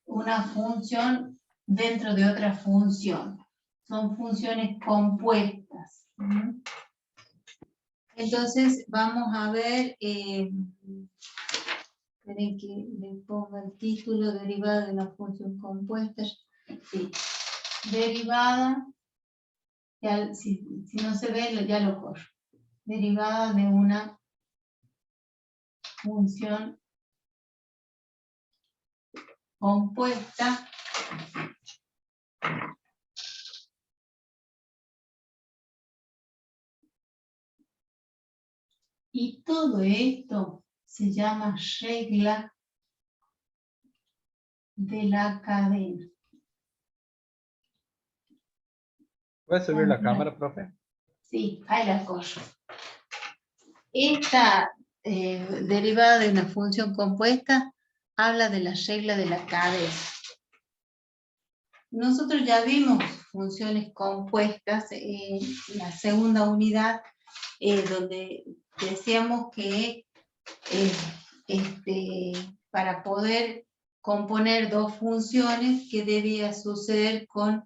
una función dentro de otra función. Son funciones compuestas. Entonces vamos a ver, esperen que le ponga el título, derivada de una función compuesta. Sí. Derivada, ya, si no se ve, ya lo corro. Derivada de una función compuesta y todo esto se llama regla de la cadena. ¿Puedes subir la cámara, profe? Sí, ahí la corro. Esta derivada de una función compuesta habla de la regla de la cadena. Nosotros ya vimos funciones compuestas en la segunda unidad, donde decíamos que para poder componer dos funciones, ¿qué debía suceder con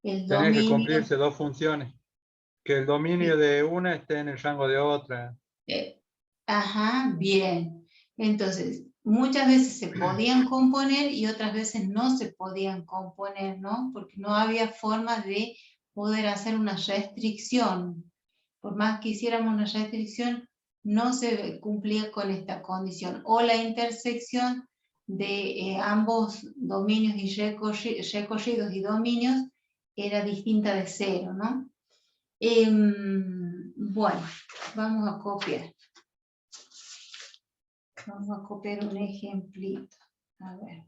el Tiene que dominio? cumplirse dos funciones. Que el dominio de una esté en el rango de otra. Ajá, bien. Entonces, muchas veces se podían componer y otras veces no se podían componer, ¿no? Porque no había forma de poder hacer una restricción. Por más que hiciéramos una restricción, no se cumplía con esta condición. O la intersección de ambos dominios y recorridos y dominios era distinta de cero, ¿no? Bueno, vamos a copiar. Vamos a copiar un ejemplito. A ver.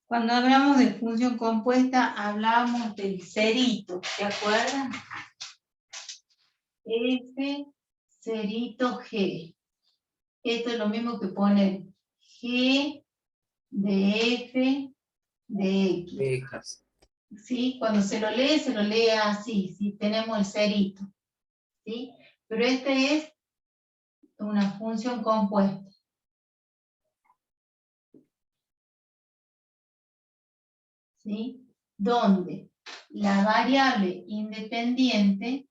Cuando hablamos de función compuesta, hablamos del cerito, ¿se acuerdan? F, cerito, G. Esto es lo mismo que poner G de F de X. ¿Sí? Cuando se lo lee así, ¿sí? Tenemos el cerito. ¿Sí? Pero este es una función compuesta. ¿Sí? Donde la variable independiente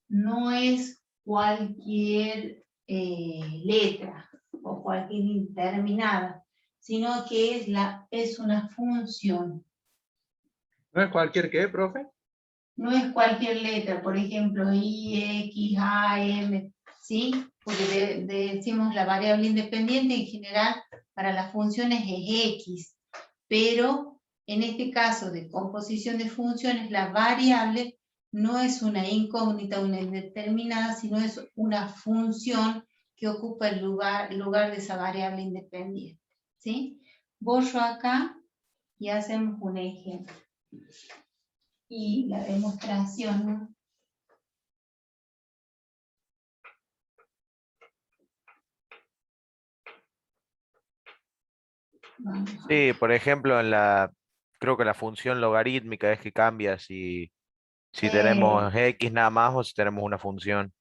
no es cualquier letra o cualquier indeterminada, sino que es una función. ¿No es cualquier qué, profe? No es cualquier letra, por ejemplo, I, X, A, M, ¿sí? Porque decimos la variable independiente en general para las funciones es X, pero en este caso de composición de funciones, la variable no es una incógnita, una indeterminada, sino es una función que ocupa el lugar de esa variable independiente, ¿sí? Borro acá y hacemos un ejemplo. Y la demostración, ¿no? Vamos a ver. Sí, por ejemplo, creo que la función logarítmica es que cambia si tenemos X nada más o si tenemos una función.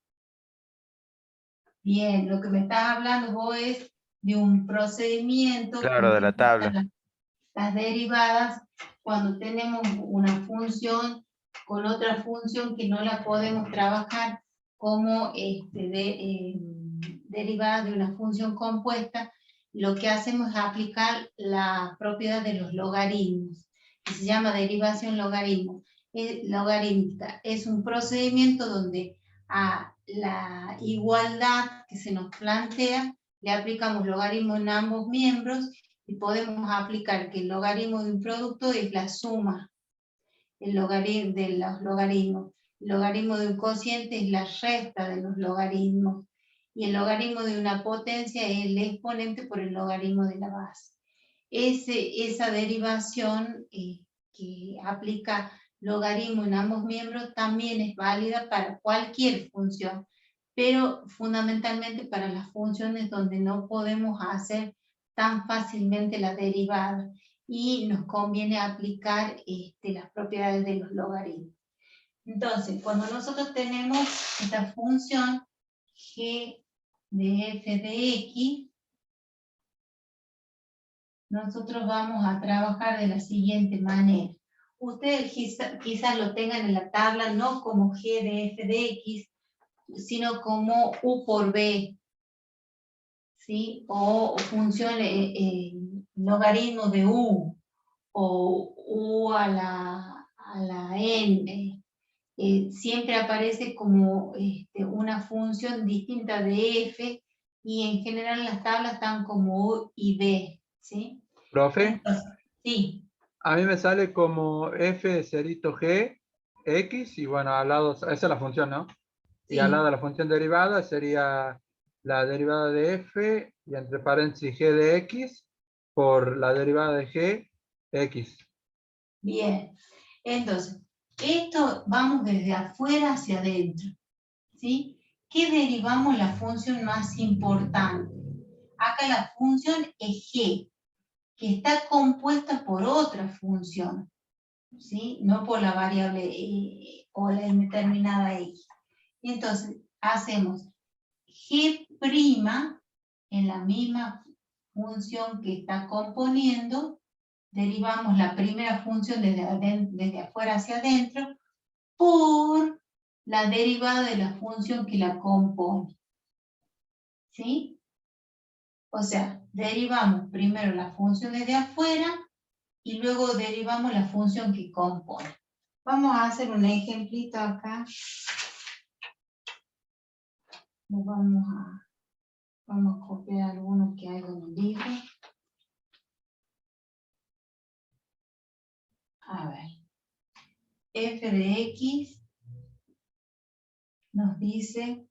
Bien, lo que me estás hablando vos es de un procedimiento que Claro, de la utiliza tabla. las derivadas cuando tenemos una función con otra función que no la podemos trabajar como derivada de una función compuesta. Lo que hacemos es aplicar la propiedad de los logaritmos, que se llama derivación logarítmica. Es un procedimiento donde a la igualdad que se nos plantea le aplicamos logaritmo en ambos miembros y podemos aplicar que el logaritmo de un producto es la suma de los logaritmos. El logaritmo de un cociente es la resta de los logaritmos. Y el logaritmo de una potencia es el exponente por el logaritmo de la base. Esa derivación que aplica logaritmo en ambos miembros también es válida para cualquier función, pero fundamentalmente para las funciones donde no podemos hacer tan fácilmente la derivada y nos conviene aplicar las propiedades de los logaritmos. Entonces, cuando nosotros tenemos esta función g de f de x, nosotros vamos a trabajar de la siguiente manera. Ustedes quizás lo tengan en la tabla no como g de f de x, sino como u por b, ¿sí? O función logaritmo de u, o u a la n. Siempre aparece como una función distinta de f, y en general las tablas están como u y b, ¿sí? Profe, Entonces, sí. a mí me sale como f cerito g, x, y bueno, al lado, esa es la función, ¿no? Y al lado de la función derivada sería la derivada de f, y entre paréntesis g de x, por la derivada de g, x. Bien. Entonces, esto vamos desde afuera hacia adentro, ¿sí? ¿Qué derivamos la función más importante? Acá la función es g, que está compuesta por otra función, ¿sí? No por la variable o la indeterminada x. Entonces, hacemos g' en la misma función que está componiendo, derivamos la primera función desde afuera hacia adentro por la derivada de la función que la compone, ¿sí? O sea, derivamos primero la función desde afuera y luego derivamos la función que compone. Vamos a hacer un ejemplito acá. Vamos a copiar algunos que hay en el libro. A ver. F de X nos dice,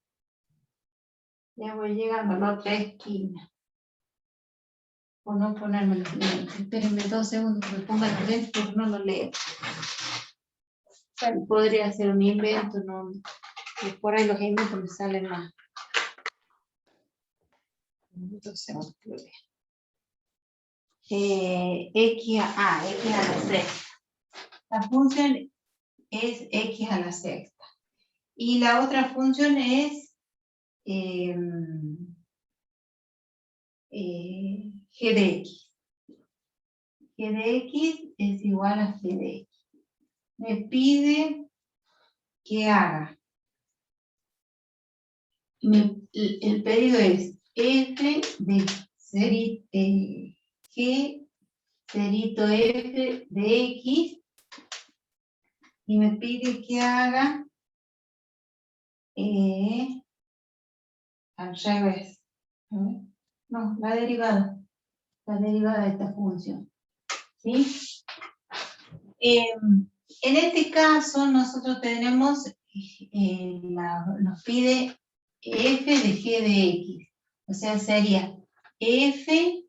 ya voy llegando a la otra esquina. Por no ponerme los lentes. Espérenme 2 segundos que me ponga los lentes porque no lo leo. Bueno, podría hacer un invento, ¿no? Y por ahí los inventos me salen más. 2 segundos que lo leo. X a la sexta. La función es x a la sexta. Y la otra función es g de x. G de x es igual a g de x. Me pide que haga. El pedido es f de g cerito f de x, y me pide que haga al revés. No, la derivada de esta función, ¿sí? En este caso, nosotros tenemos, nos pide f de g de x. O sea, sería f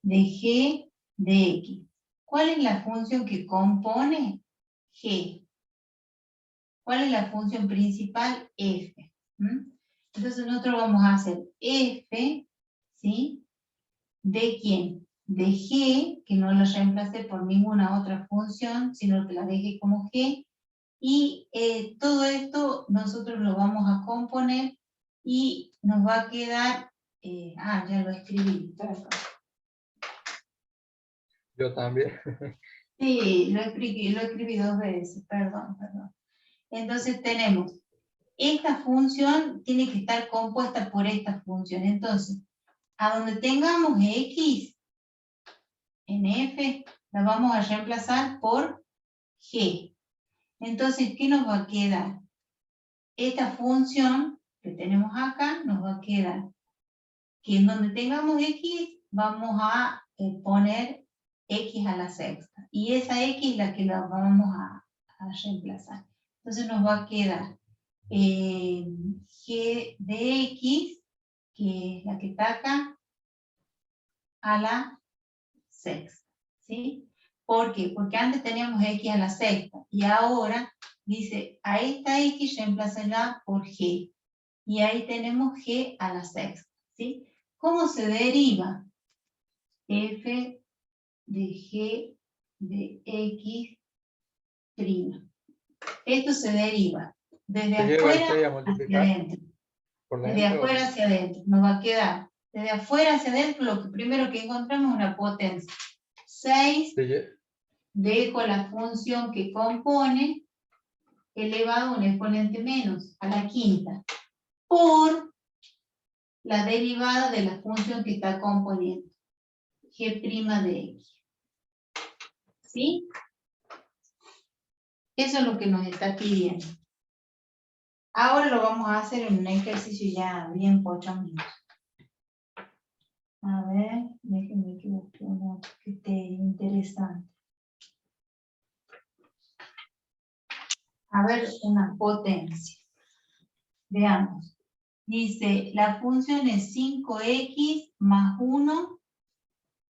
de g de x. ¿Cuál es la función que compone g? ¿Cuál es la función principal? F. Entonces nosotros vamos a hacer f, ¿sí? ¿De quién? De g, que no lo reemplace por ninguna otra función, sino que la deje como g. Y todo esto nosotros lo vamos a componer y nos va a quedar... ya lo escribí, perdón. Yo también. Sí, lo escribí 2 veces, perdón. Entonces tenemos, esta función tiene que estar compuesta por esta función. Entonces, a donde tengamos x en f, la vamos a reemplazar por g. Entonces, ¿qué nos va a quedar? Esta función que tenemos acá nos va a quedar que en donde tengamos x, vamos a poner x a la sexta. Y esa x es la que la vamos a reemplazar. Entonces nos va a quedar g de x, que es la que está acá, a la sexta. ¿Sí? ¿Por qué? Porque antes teníamos x a la sexta. Y ahora dice, a esta x reemplácenla por g. Y ahí tenemos g a la sexta. ¿Sí? ¿Cómo se deriva? F de g de x prima. Esto se deriva desde afuera hacia adentro. Desde afuera hacia adentro. Nos va a quedar desde afuera hacia adentro. Lo primero que encontramos es una potencia. 6, dejo la función que compone elevado a un exponente menos, a la quinta, por la derivada de la función que está componiendo, g' de x. ¿Sí? Eso es lo que nos está pidiendo. Ahora lo vamos a hacer en un ejercicio ya bien pochón. A ver, déjenme que busque uno que esté interesante. A ver, una potencia. Veamos. Dice, la función es 5x más 1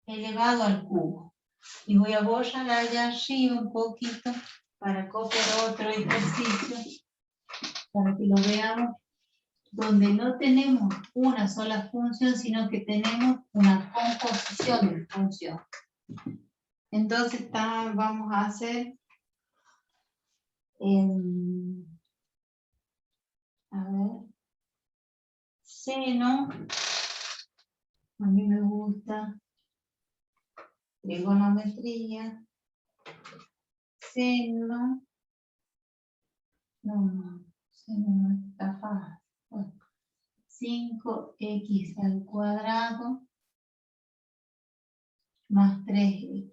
elevado al cubo. Y voy a borrar allá arriba un poquito para copiar otro ejercicio, para que lo veamos, donde no tenemos una sola función, sino que tenemos una composición de función. Entonces vamos a hacer, a ver, seno, a mí me gusta, trigonometría, seno, seno no está fácil. Bueno, 5x al cuadrado más 3x.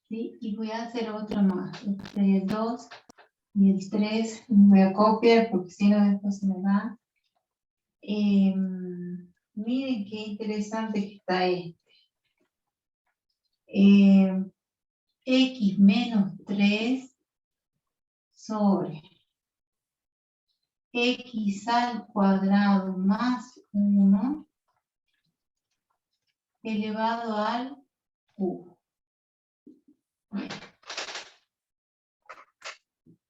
¿Sí? Y voy a hacer otro más. Este 2 y el 3 voy a copiar porque si no después se me va. Miren qué interesante que está este. X menos 3 sobre x al cuadrado más 1 elevado al cubo.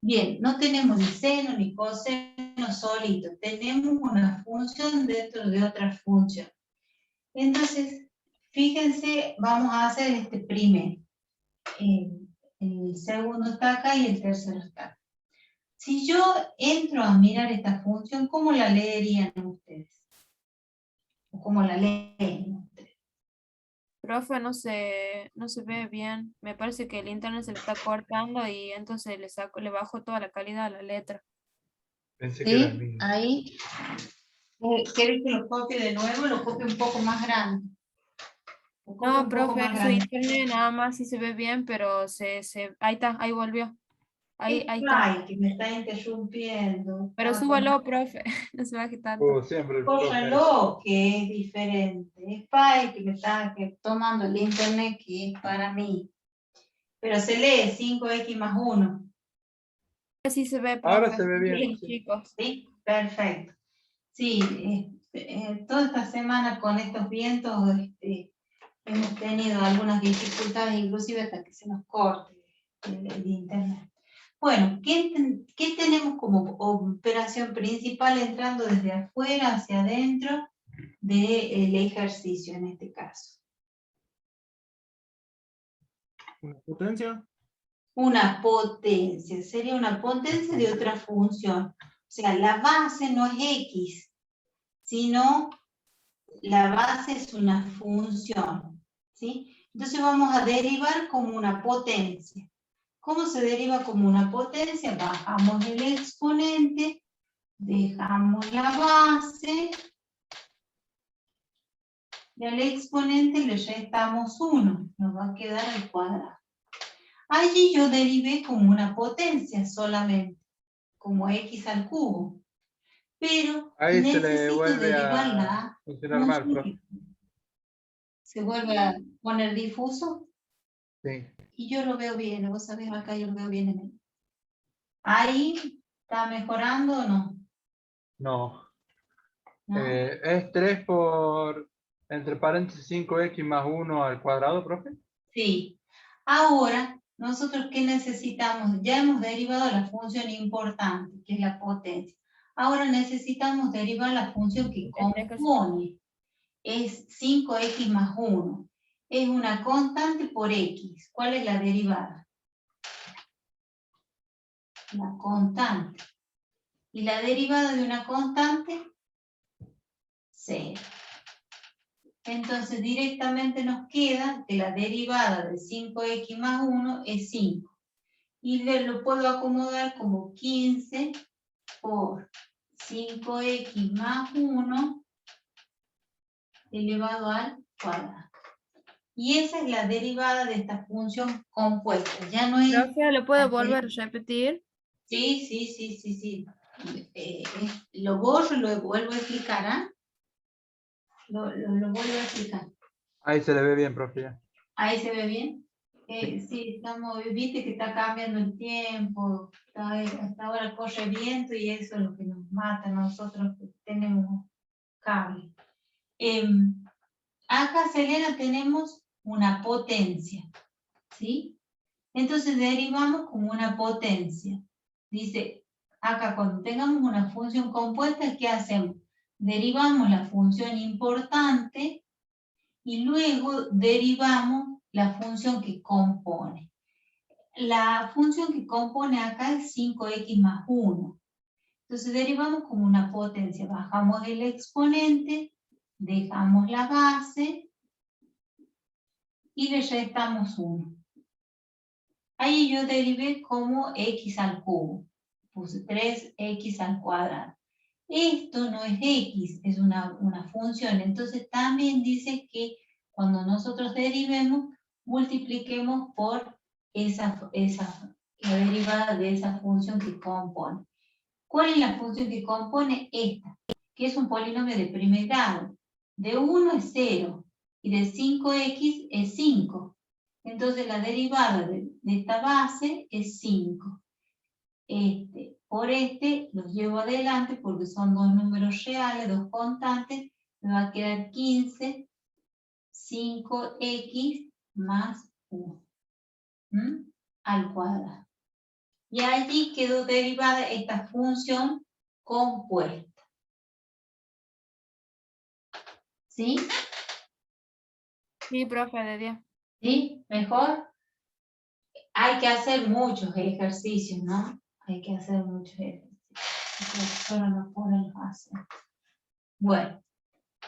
Bien, no tenemos ni seno ni coseno solito, tenemos una función dentro de otra función. Entonces, fíjense, vamos a hacer este primero. El segundo está acá y el tercero está acá. Si yo entro a mirar esta función, ¿cómo la leerían ustedes? ¿O cómo la leen ustedes? Profe, no se ve bien. Me parece que el internet se le está cortando y entonces le bajo toda la calidad a la letra. Pensé que era el mío. Ahí. ¿Quieres que lo copie de nuevo? Lo copie un poco más grande. No, profe, su internet nada más sí se ve bien, pero ahí está, ahí volvió. Ahí está. Ay, que me está interrumpiendo. Pero súbalo, profe, no se baje tanto. Siempre el Córralo, que es diferente. Es Pai que me está tomando el internet que es para mí. Pero se lee 5x más 1. Así se ve, Ahora profe. se ve bien. Sí, Sí. chicos. ¿Sí? Perfecto. Sí, toda esta semana con estos vientos hemos tenido algunas dificultades, inclusive hasta que se nos corte el internet. Bueno, ¿qué tenemos como operación principal entrando desde afuera hacia adentro del ejercicio en este caso? ¿Una potencia? Una potencia, sería una potencia de otra función. O sea, la base no es X, sino la base es una función, ¿sí? Entonces vamos a derivar como una potencia. ¿Cómo se deriva como una potencia? Bajamos el exponente, dejamos la base, y al exponente le restamos 1, nos va a quedar al cuadrado. Allí yo derivé como una potencia solamente, como x al cubo. Pero Ahí se le necesito vuelve derivar a la funcionar mal, profe. función. ¿Se vuelve a poner difuso? Sí. Y yo lo veo bien, vos sabés, acá yo lo veo bien en él. ¿Ahí está mejorando o no? No. ¿No? ¿Es 3 por, entre paréntesis, 5x más 1 al cuadrado, profe? Sí. Ahora, nosotros ¿qué necesitamos? Ya hemos derivado la función importante, que es la potencia. Ahora necesitamos derivar la función que compone. Es 5x más 1. Es una constante por x. ¿Cuál es la derivada? La constante. ¿Y la derivada de una constante? 0. Entonces directamente nos queda que la derivada de 5x más 1 es 5. Y lo puedo acomodar como 15 por 5x más 1 elevado al cuadrado. Y esa es la derivada de esta función compuesta. Ya no es... Profe, ¿lo puedo volver a repetir? Sí. Lo borro y lo vuelvo a explicar, ¿ah? Lo vuelvo a explicar. Ahí se le ve bien, profe. Ya. ¿Ahí se ve bien? Sí, estamos, viste que está cambiando el tiempo, hasta ahora corre viento y eso es lo que nos mata a nosotros que tenemos cable. Acá, Selena, tenemos una potencia, ¿sí? Entonces derivamos como una potencia. Dice, acá cuando tengamos una función compuesta, ¿qué hacemos? Derivamos la función importante y luego derivamos la función que compone. La función que compone acá es 5x más 1. Entonces derivamos como una potencia. Bajamos el exponente, dejamos la base y le restamos 1. Ahí yo derivé como x al cubo. Puse 3x al cuadrado. Esto no es x, es una función. Entonces también dice que cuando nosotros derivemos, multipliquemos por la derivada de esa función que compone. ¿Cuál es la función que compone? Esta, que es un polinomio de primer grado. De 1 es 0 y de 5x es 5. Entonces la derivada de esta base es 5. Por los llevo adelante porque son dos números reales, dos constantes. Me va a quedar 15, 5x más 1 al cuadrado. Y allí quedó derivada esta función compuesta. ¿Sí? Sí, profe, de 10. ¿Sí? ¿Mejor? Hay que hacer muchos ejercicios, ¿no? Hay que hacer muchos ejercicios. Pero no pueden hacer. Bueno,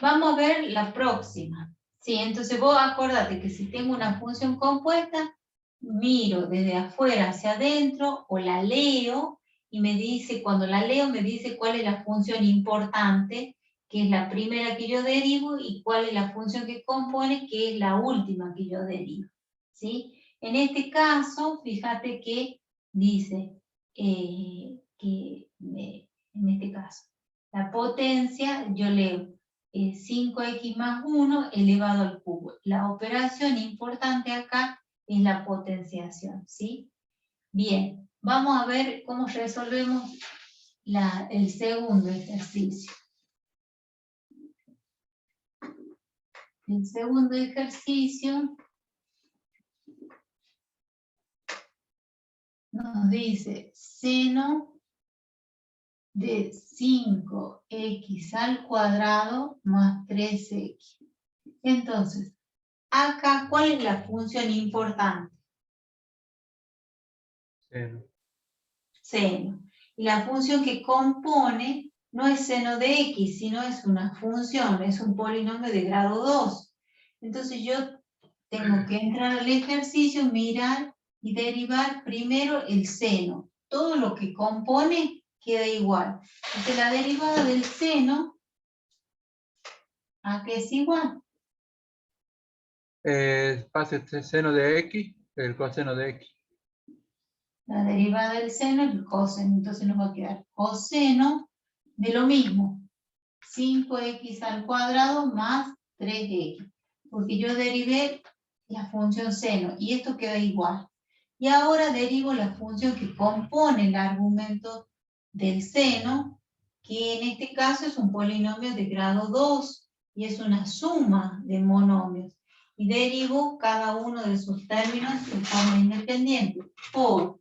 vamos a ver la próxima. Sí, entonces vos acordate que si tengo una función compuesta, miro desde afuera hacia adentro o la leo y me dice, cuando la leo me dice cuál es la función importante, que es la primera que yo derivo, y cuál es la función que compone, que es la última que yo derivo. ¿Sí? En este caso, fíjate que dice en este caso, la potencia, yo leo 5x más 1 elevado al cubo. La operación importante acá es la potenciación, ¿sí? Bien, vamos a ver cómo resolvemos el segundo ejercicio. El segundo ejercicio nos dice seno de 5x al cuadrado más 3x. Entonces, acá, ¿cuál es la función importante? Seno. Seno. Y la función que compone no es seno de x, sino es una función, es un polinomio de grado 2. Entonces yo tengo que entrar al ejercicio, mirar y derivar primero el seno. Todo lo que compone queda igual. Entonces la derivada del seno, ¿a qué es igual? Pase seno de x, el coseno de x. La derivada del seno es el coseno. Entonces nos va a quedar coseno de lo mismo. 5x al cuadrado más 3x. Porque yo derivé la función seno y esto queda igual. Y ahora derivo la función que compone el argumento del seno, que en este caso es un polinomio de grado 2 y es una suma de monomios. Y derivo cada uno de sus términos de forma independiente por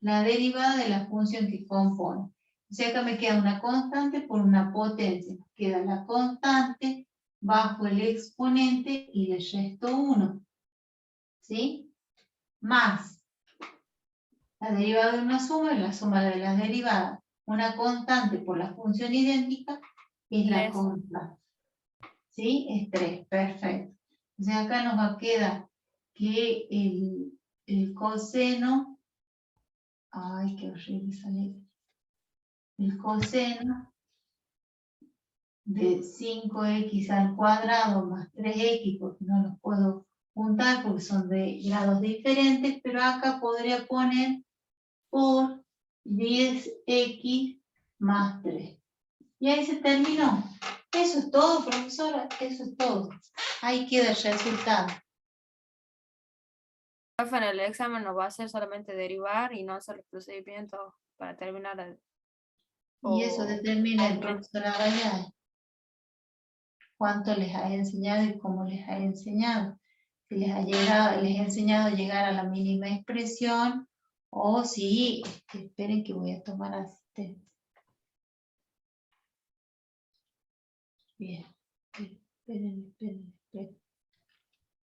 la derivada de la función que compone. O sea, acá me queda una constante por una potencia. Queda la constante bajo el exponente y le resto 1. ¿Sí? Más la derivada de una suma es la suma de las derivadas. Una constante por la función idéntica es la 3. constante. ¿Sí? Es 3. Perfecto. Entonces acá nos va a quedar que el coseno... Ay, qué horrible sale. El coseno de 5x al cuadrado más 3x, porque no los puedo juntar porque son de grados diferentes, pero acá podría poner por 10x más 3. Y ahí se terminó. Eso es todo, profesora, eso es todo. Ahí queda el resultado. Profe, en el examen nos va a hacer solamente derivar y no hacer los procedimientos para terminar. Y eso determina el profesor Arayá. Cuánto les ha enseñado y cómo les ha enseñado. Si les ha enseñado a llegar a la mínima expresión o si, esperen que voy a tomar asistencia. Bien, esperen.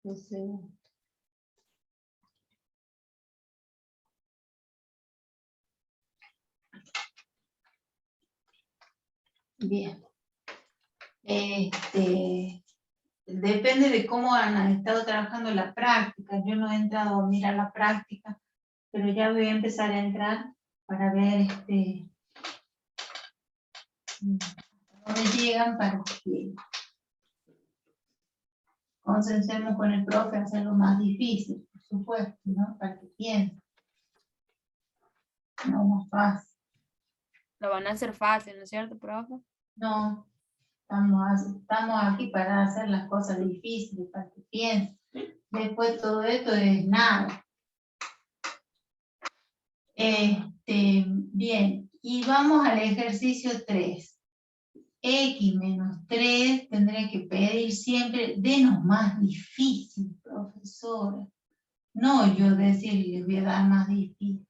Un segundo. Bien. Depende de cómo han estado trabajando la práctica. Yo no he entrado a mirar la práctica, pero ya voy a empezar a entrar para ver dónde llegan para que concentremos con el profe a hacerlo más difícil, por supuesto, ¿no? Para que piensen. No más fácil. Lo van a hacer fácil, ¿no es cierto, profe? No, estamos aquí para hacer las cosas difíciles, para que piensen. Después todo esto es nada. Bien, y vamos al ejercicio 3. X menos 3 tendré que pedir siempre, denos más difícil, profesora. No yo decirle, les voy a dar más difícil.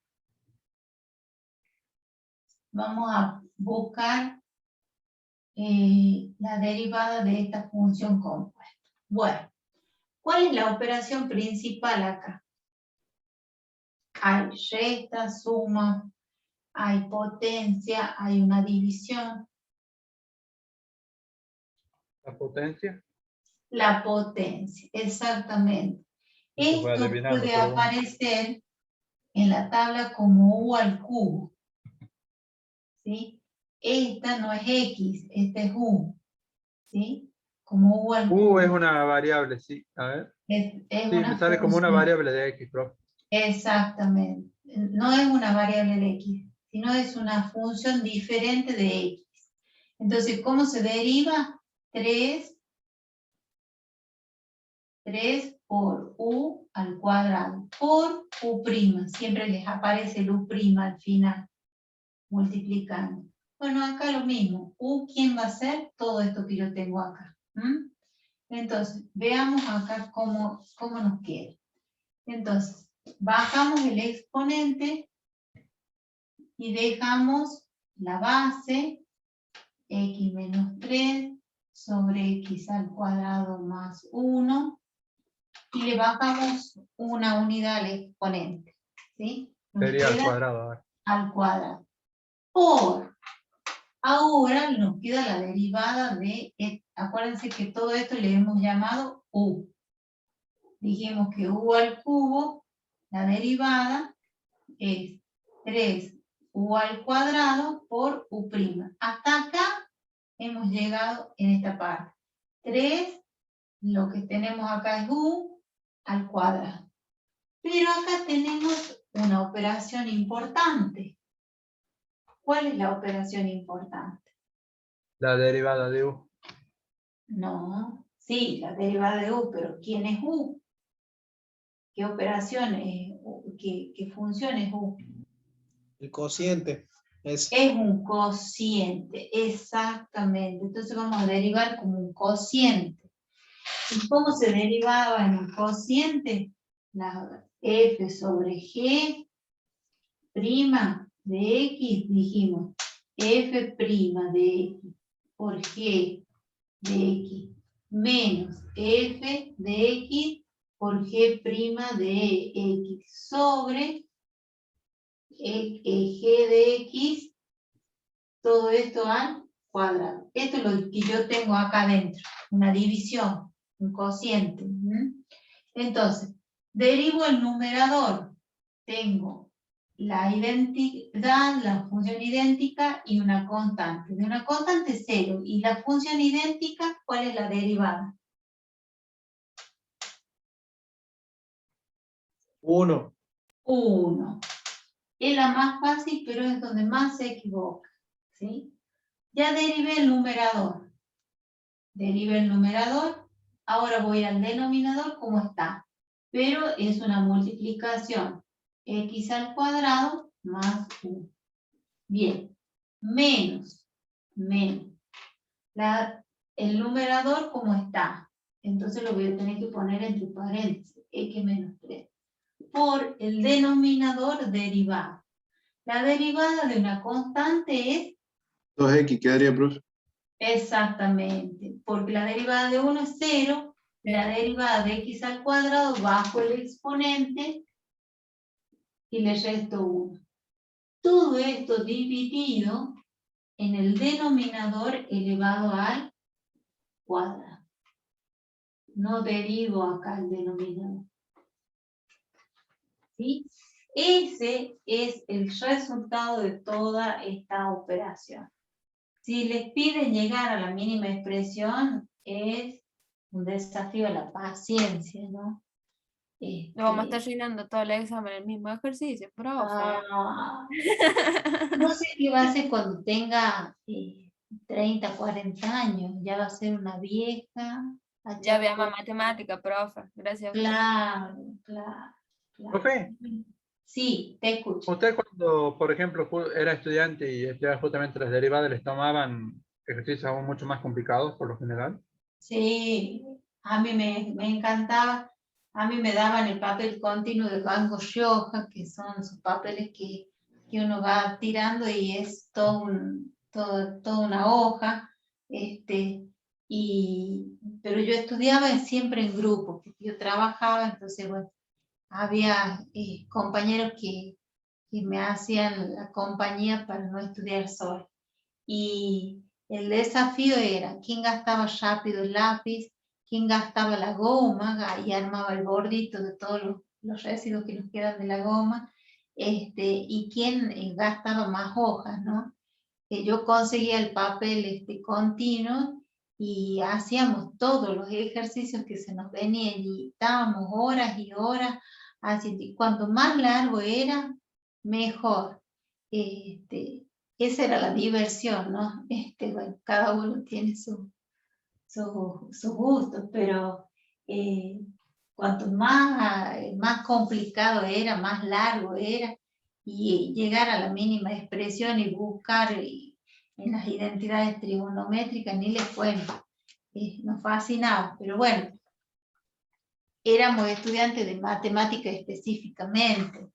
Vamos a buscar la derivada de esta función compuesta. Bueno, ¿cuál es la operación principal acá? Hay resta, suma, hay potencia, hay una división. ¿La potencia? La potencia, exactamente. Se puede Esto adivinar, puede pero bueno. aparecer en la tabla como u al cubo. ¿Sí? Esta no es x, esta es u. ¿Sí? Como u al cubo. Es una variable, sí. A ver. Es Sí, una me sale como una función. variable de x, profe. Exactamente. No es una variable de x, sino es una función diferente de x. Entonces, ¿cómo se deriva? 3 por u al cuadrado por U'. Siempre les aparece el U' al final, multiplicando. Bueno, acá lo mismo. U, ¿quién va a ser? Todo esto que yo tengo acá. Entonces, veamos acá cómo nos queda. Entonces, bajamos el exponente y dejamos la base, x menos 3 sobre x al cuadrado más 1, y le bajamos una unidad al exponente, ¿sí? Sería al cuadrado. A ver. Al cuadrado. Por, ahora nos queda la derivada de, acuérdense que todo esto le hemos llamado u. Dijimos que u al cubo, la derivada es 3u al cuadrado por u'. Hasta acá hemos llegado en esta parte. 3, lo que tenemos acá es u al cuadrado. Pero acá tenemos una operación importante. ¿Cuál es la operación importante? La derivada de u. No, sí, la derivada de u, pero ¿quién es u? ¿Qué operación es? ¿Qué función es u? El cociente. Es un cociente, exactamente. Entonces vamos a derivar como un cociente. ¿Y cómo se derivaba en un cociente? La f sobre g' de x, dijimos, f' de x por g de x menos f de x por g' de x sobre g de x, todo esto al cuadrado. Esto es lo que yo tengo acá adentro, una división, un cociente. Entonces, derivo el numerador. Tengo la identidad, la función idéntica y una constante. De una constante 0 y la función idéntica, ¿cuál es la derivada? 1. 1. Es la más fácil, pero es donde más se equivoca, ¿sí? Ya derivé el numerador. Derivé el numerador. Ahora voy al denominador como está. Pero es una multiplicación. X al cuadrado más 1. Bien. Menos. El numerador como está. Entonces lo voy a tener que poner entre paréntesis. X menos 3. Por el denominador derivado. La derivada de una constante es 2x quedaría, profe. exactamente, porque la derivada de 1 es 0, la derivada de x al cuadrado bajo el exponente y le resto 1. Todo esto dividido en el denominador elevado al cuadrado. No derivo acá el denominador. ¿Sí? Ese es el resultado de toda esta operación. Si les piden llegar a la mínima expresión, es un desafío a la paciencia, ¿no? No vamos a estar llenando todo el examen el mismo ejercicio, profe. No sé qué va a hacer cuando tenga 30, 40 años. Ya va a ser una vieja. Ya veamos matemática, profe. Gracias. Claro. Profe, Sí, te escucho. usted cuando, por ejemplo, era estudiante y estudiaba justamente las derivadas, ¿les tomaban ejercicios aún mucho más complicados por lo general? Sí, a mí me encantaba. A mí me daban el papel continuo de Banco Rioja, que son esos papeles que uno va tirando y es toda una hoja. Pero yo estudiaba siempre en grupo, porque yo trabajaba, entonces, bueno, había compañeros que me hacían la compañía para no estudiar sola. Y el desafío era quién gastaba rápido el lápiz, quién gastaba la goma y armaba el bordito de todos los residuos que nos quedan de la goma, y quién gastaba más hojas, ¿no? Yo conseguía el papel continuo y hacíamos todos los ejercicios que se nos venían y estábamos horas y horas haciendo. Y cuanto más largo era, mejor. Esa era la diversión, ¿no? Bueno, cada uno tiene sus gustos, pero cuanto más complicado era, más largo era, y llegar a la mínima expresión y buscar en las identidades trigonométricas, ni les cuento, nos fascinaba, pero bueno, éramos estudiantes de matemática específicamente,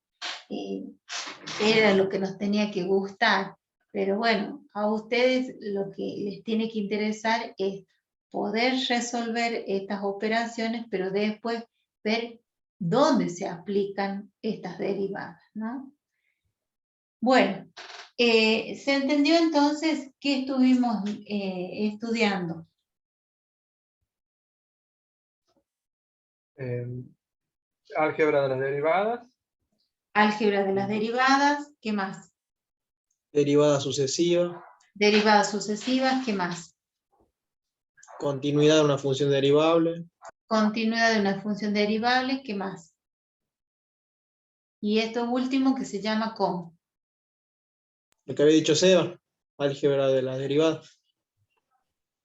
era lo que nos tenía que gustar, pero bueno, a ustedes lo que les tiene que interesar es poder resolver estas operaciones, pero después ver dónde se aplican estas derivadas, ¿no? Bueno, ¿se entendió entonces qué estuvimos estudiando? Álgebra de las derivadas. Álgebra de las derivadas, ¿qué más? Derivada sucesiva. Derivadas sucesivas, ¿qué más? Continuidad de una función derivable. Continuidad de una función derivable, ¿qué más? Y esto último que se llama ¿cómo? Lo que había dicho Seba, álgebra de las derivadas.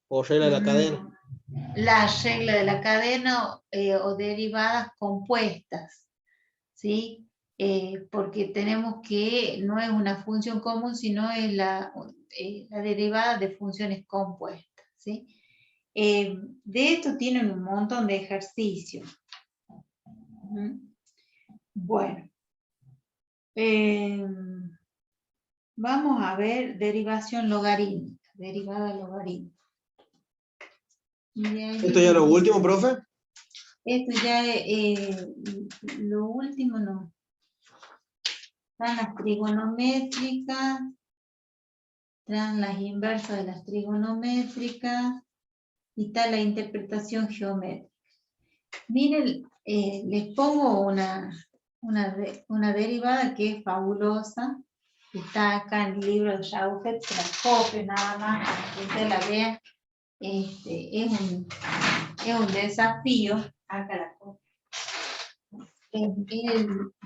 O regla de la cadena. La regla de la cadena o derivadas compuestas, ¿sí? Porque tenemos que no es una función común, sino es la derivada de funciones compuestas, ¿sí? De esto tienen un montón de ejercicios. Bueno. Vamos a ver derivación logarítmica, derivada logarítmica. ¿Esto ya es lo último, profe? Esto ya es lo último, no. Están las trigonométricas, están las inversas de las trigonométricas y está la interpretación geométrica. Miren, les pongo una derivada que es fabulosa. Está acá en el libro de Schauffert, se la copio nada más para que usted la vea. Es un desafío. Acá la copio. Es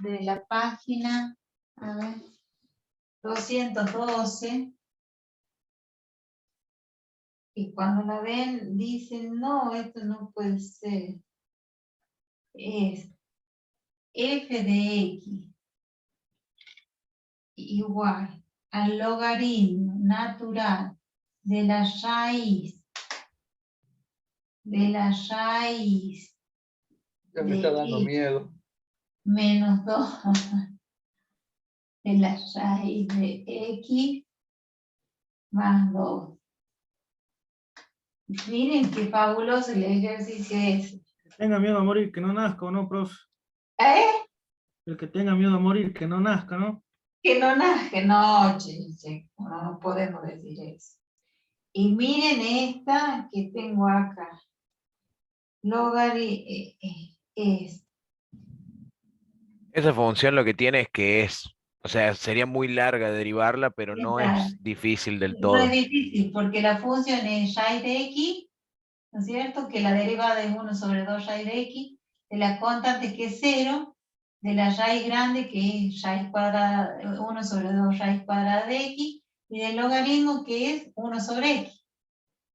de la página, a ver, 212. Y cuando la ven, dicen, no, esto no puede ser. Es f de x igual al logaritmo natural de la raíz Ya me está dando x miedo. menos 2 de la raíz de x más 2. Miren qué fabuloso el ejercicio es. Tenga miedo a morir, que no nazca, ¿no, profe? El que tenga miedo a morir, que no nazca, ¿no? Que no nazca, no, che, no podemos decir eso. Y miren esta que tengo acá. Logaritmo es. Esa función lo que tiene es que es, o sea, sería muy larga derivarla, pero no es difícil del No es todo. difícil porque la función es raíz de x, ¿no es cierto? Que la derivada es 1 sobre 2 raíz de x, de la constante que es 0, de la raíz grande que es raíz cuadrada, 1 sobre 2 raíz cuadrada de x, y del logaritmo que es 1 sobre x.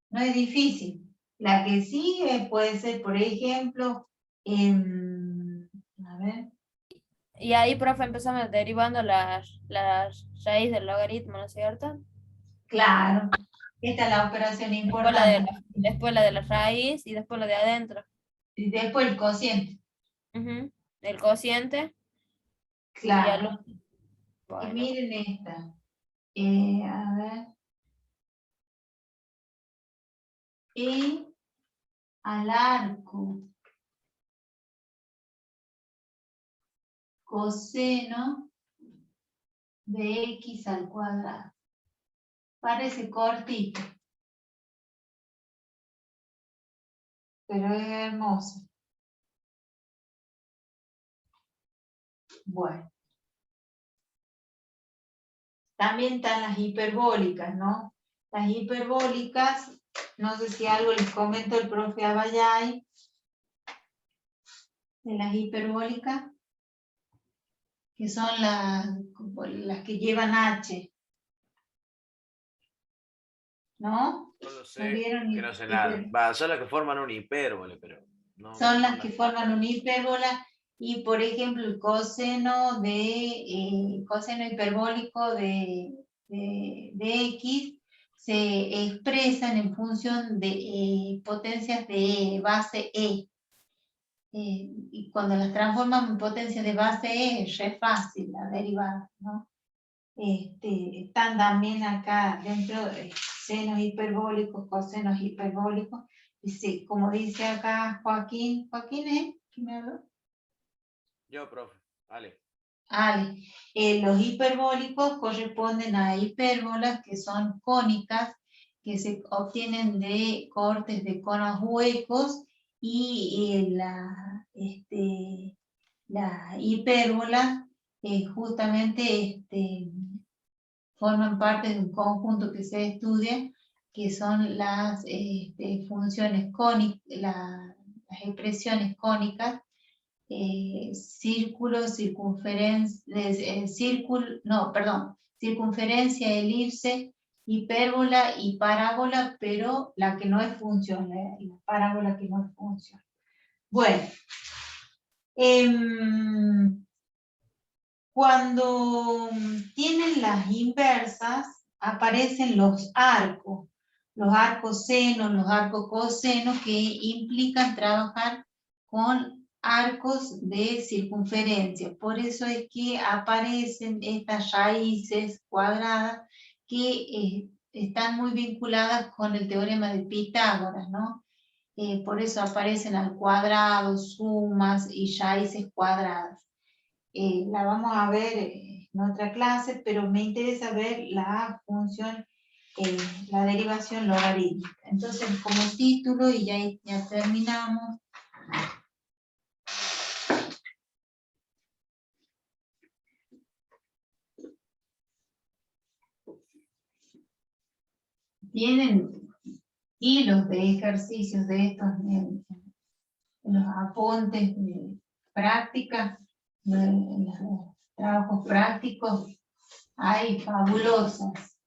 No es difícil. La que sigue puede ser, por ejemplo, a ver. Y ahí, profe, empezamos derivando las raíz del logaritmo, ¿no es cierto? Claro, esta es la operación importante. Después la de la raíz y después la de adentro. Y después el cociente. El cociente. Claro. Bueno. Y miren esta. A ver. Y al arco coseno de x al cuadrado. Parece cortito, pero es hermoso. Bueno. También están las hiperbólicas, ¿no? Las hiperbólicas, no sé si algo les comento el profe Abayay de las hiperbólicas, que son las que llevan H. ¿No? Solo ¿No vieron? que no sé nada. Va, son las que forman un hipérbole, pero son las que forman una hipérbola. Y por ejemplo, el coseno hiperbólico de X se expresan en función de potencias de base E. Y cuando las transformamos en potencias de base E, es re fácil la derivada, ¿no? Están también acá dentro de senos hiperbólicos, cosenos hiperbólicos. Y como dice acá Joaquín, ¿Joaquín es? ¿Quién me habló? Yo, profe. Ale. Los hiperbólicos corresponden a hipérbolas que son cónicas, que se obtienen de cortes de conos huecos, y la hipérbola justamente forman parte de un conjunto que se estudia, que son las funciones cónicas, las expresiones cónicas, circunferencia, elipse, hipérbola y parábola, pero la que no es función, la parábola que no es función. Bueno, cuando tienen las inversas, aparecen los arcos senos, los arcos cosenos, que implican trabajar con arcos de circunferencia. Por eso es que aparecen estas raíces cuadradas que están muy vinculadas con el teorema de Pitágoras, ¿no? Por eso aparecen al cuadrado, sumas y raíces cuadradas. La vamos a ver en otra clase, pero me interesa ver la función, la derivación logarítmica. Entonces, como título, y ya terminamos. Tienen hilos de ejercicios de estos en los apuntes de práctica, en los trabajos prácticos, hay fabulosas.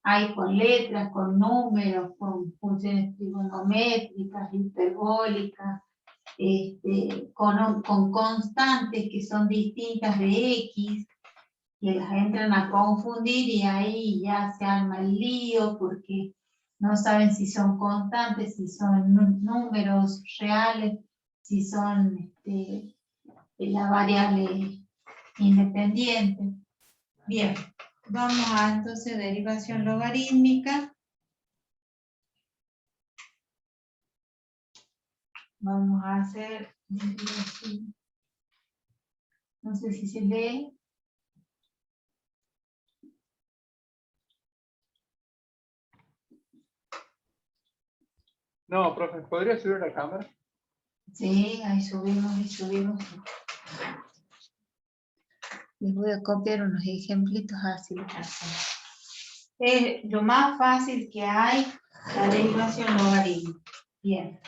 Hay con letras, con números, con funciones trigonométricas, hiperbólicas, con constantes que son distintas de X, que las entran a confundir, y ahí ya se arma el lío porque no saben si son constantes, si son números reales, si son la variable independiente. Bien, vamos a entonces derivación logarítmica. Vamos a hacer, no sé si se lee. No, profe, ¿podría subir la cámara? Sí, ahí subimos. Les voy a copiar unos ejemplitos así. Es lo más fácil que hay, la derivación logarítmica. Bien.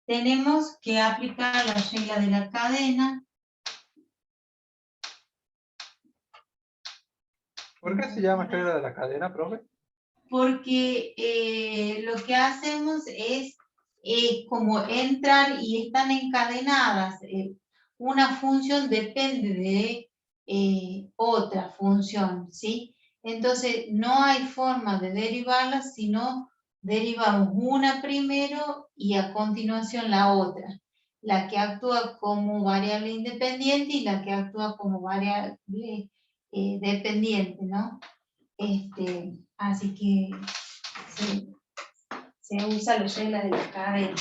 Tenemos que aplicar la regla de la cadena. ¿Por qué se llama regla de la cadena, profe? Porque lo que hacemos es como entrar y están encadenadas. Una función depende de otra función, ¿sí? Entonces no hay forma de derivarla, sino derivamos una primero y a continuación la otra. La que actúa como variable independiente y la que actúa como variable dependiente, ¿no? Así que se usa la regla de la cadena.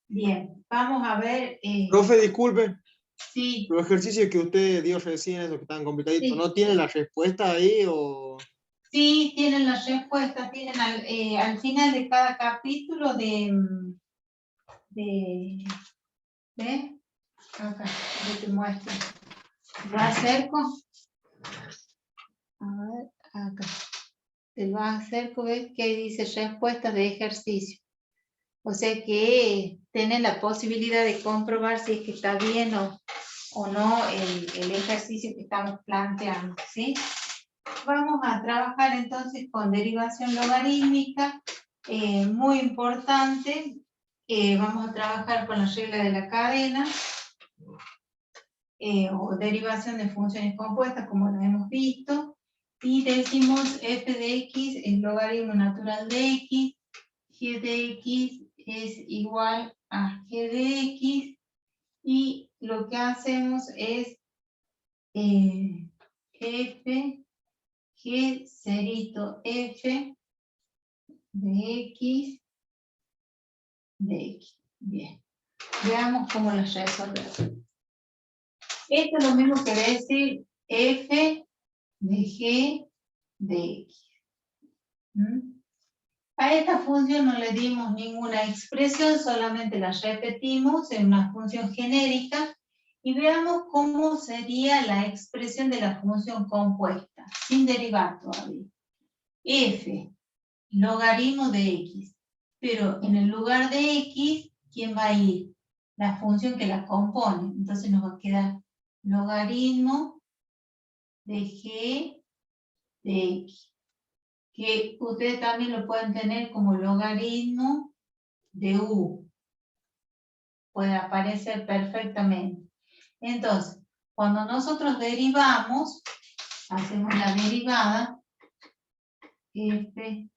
Bien, vamos a ver. Profe, disculpe. Sí. Los ejercicios que usted dio recién, esos que estaban complicaditos, Sí. ¿No tienen la respuesta ahí o...? Sí, tienen las respuestas, tienen al final de cada capítulo ¿ve? Acá, yo te muestro. Lo acerco. A ver, acá. Te lo acerco, ¿ves? Que ahí dice respuestas de ejercicio. O sea que tienen la posibilidad de comprobar si es que está bien o no el ejercicio que estamos planteando, ¿sí? Vamos a trabajar entonces con derivación logarítmica, muy importante. vamos a trabajar con la regla de la cadena, o derivación de funciones compuestas, como lo hemos visto, y decimos f de x es logaritmo natural de x, g de x es igual a g de x, y lo que hacemos es f, g cerito f de x de x. Bien, veamos cómo las resolvemos. Esto es lo mismo que decir f de g de x. A esta función no le dimos ninguna expresión, solamente la repetimos en una función genérica, y veamos cómo sería la expresión de la función compuesta, sin derivar todavía. F, logaritmo de x, pero en el lugar de x, ¿quién va a ir? La función que la compone. Entonces nos va a quedar logaritmo de g de x, que ustedes también lo pueden tener como logaritmo de u. Puede aparecer perfectamente. Entonces, cuando nosotros derivamos, hacemos la derivada, f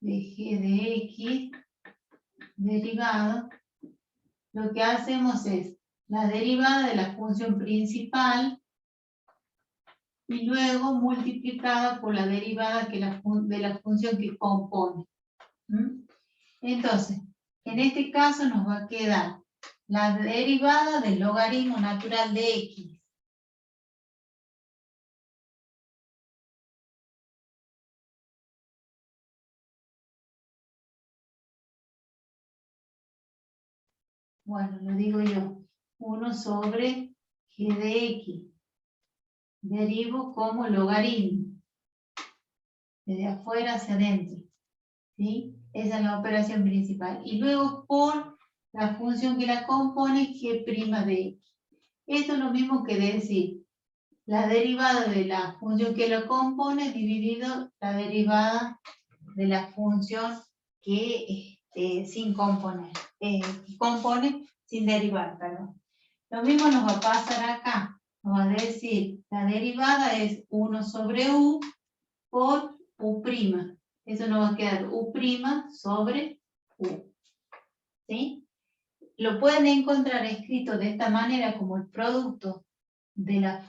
de g de x, derivado, lo que hacemos es la derivada de la función principal y luego multiplicada por la derivada de la función que compone. Entonces, en este caso nos va a quedar la derivada del logaritmo natural de x. Bueno, lo digo yo. 1 sobre g de x. Derivo como logaritmo. Desde afuera hacia adentro. ¿Sí? Esa es la operación principal. Y luego por la función que la compone, g' de x. Esto es lo mismo que decir la derivada de la función que lo compone dividido la derivada de la función que sin componer, que compone sin derivar, perdón. Lo mismo nos va a pasar acá. Nos va a decir, la derivada es 1 sobre u por u'. Eso nos va a quedar u' sobre u. ¿Sí? Lo pueden encontrar escrito de esta manera como el producto de la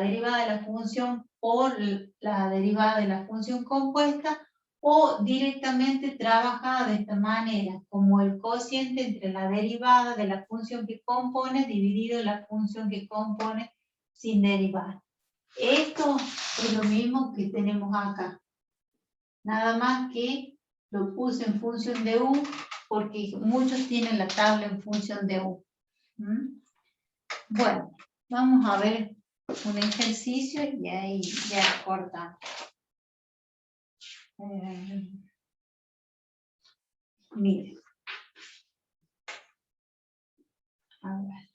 derivada de la función por la derivada de la función compuesta, o directamente trabajada de esta manera, como el cociente entre la derivada de la función que compone dividido la función que compone sin derivar. Esto es lo mismo que tenemos acá. Nada más que lo puse en función de u, porque muchos tienen la tabla en función de u. Bueno, vamos a ver un ejercicio y ahí ya cortamos. Miren. A ver.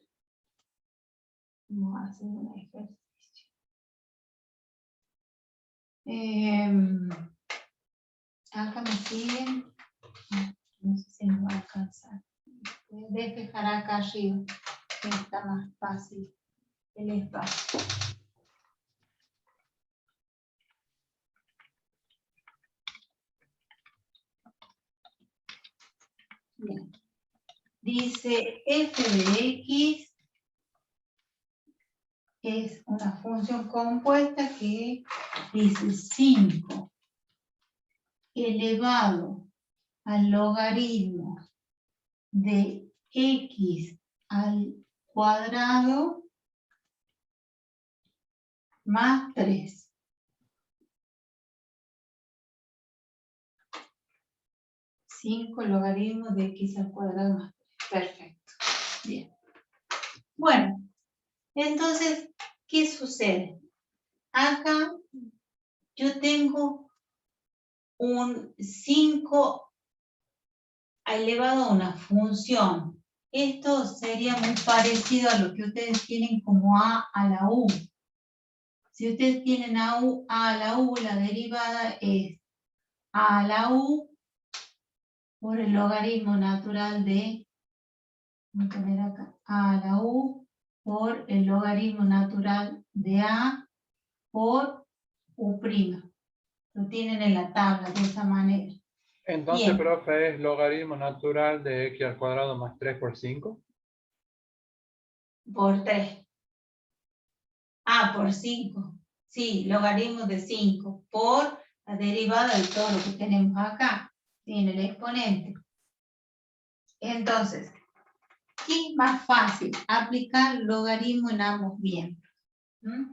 Vamos a hacer un ejercicio. Acá me siguen. No sé si me va a alcanzar. Voy a despejar acá arriba, que está más fácil el espacio. Bien. Dice f de x es una función compuesta que dice 5 elevado al logaritmo de x al cuadrado más 3. Logaritmos de x al cuadrado más 3. Perfecto. Bien. Bueno, entonces, ¿qué sucede? Acá yo tengo un 5 elevado a una función. Esto sería muy parecido a lo que ustedes tienen como a la u. Si ustedes tienen a la u, la derivada es a la u por el logaritmo natural de, voy a poner acá, a a la u, por el logaritmo natural de a por u'. Lo tienen en la tabla de esa manera. Entonces, Bien. profe, es logaritmo natural de x al cuadrado más 3 por 5. Por 3. Ah, por 5. Sí, logaritmo de 5 por la derivada de todo lo que tenemos acá, en el exponente. Entonces, ¿qué es más fácil? Aplicar logaritmo en ambos miembros. ¿Mm?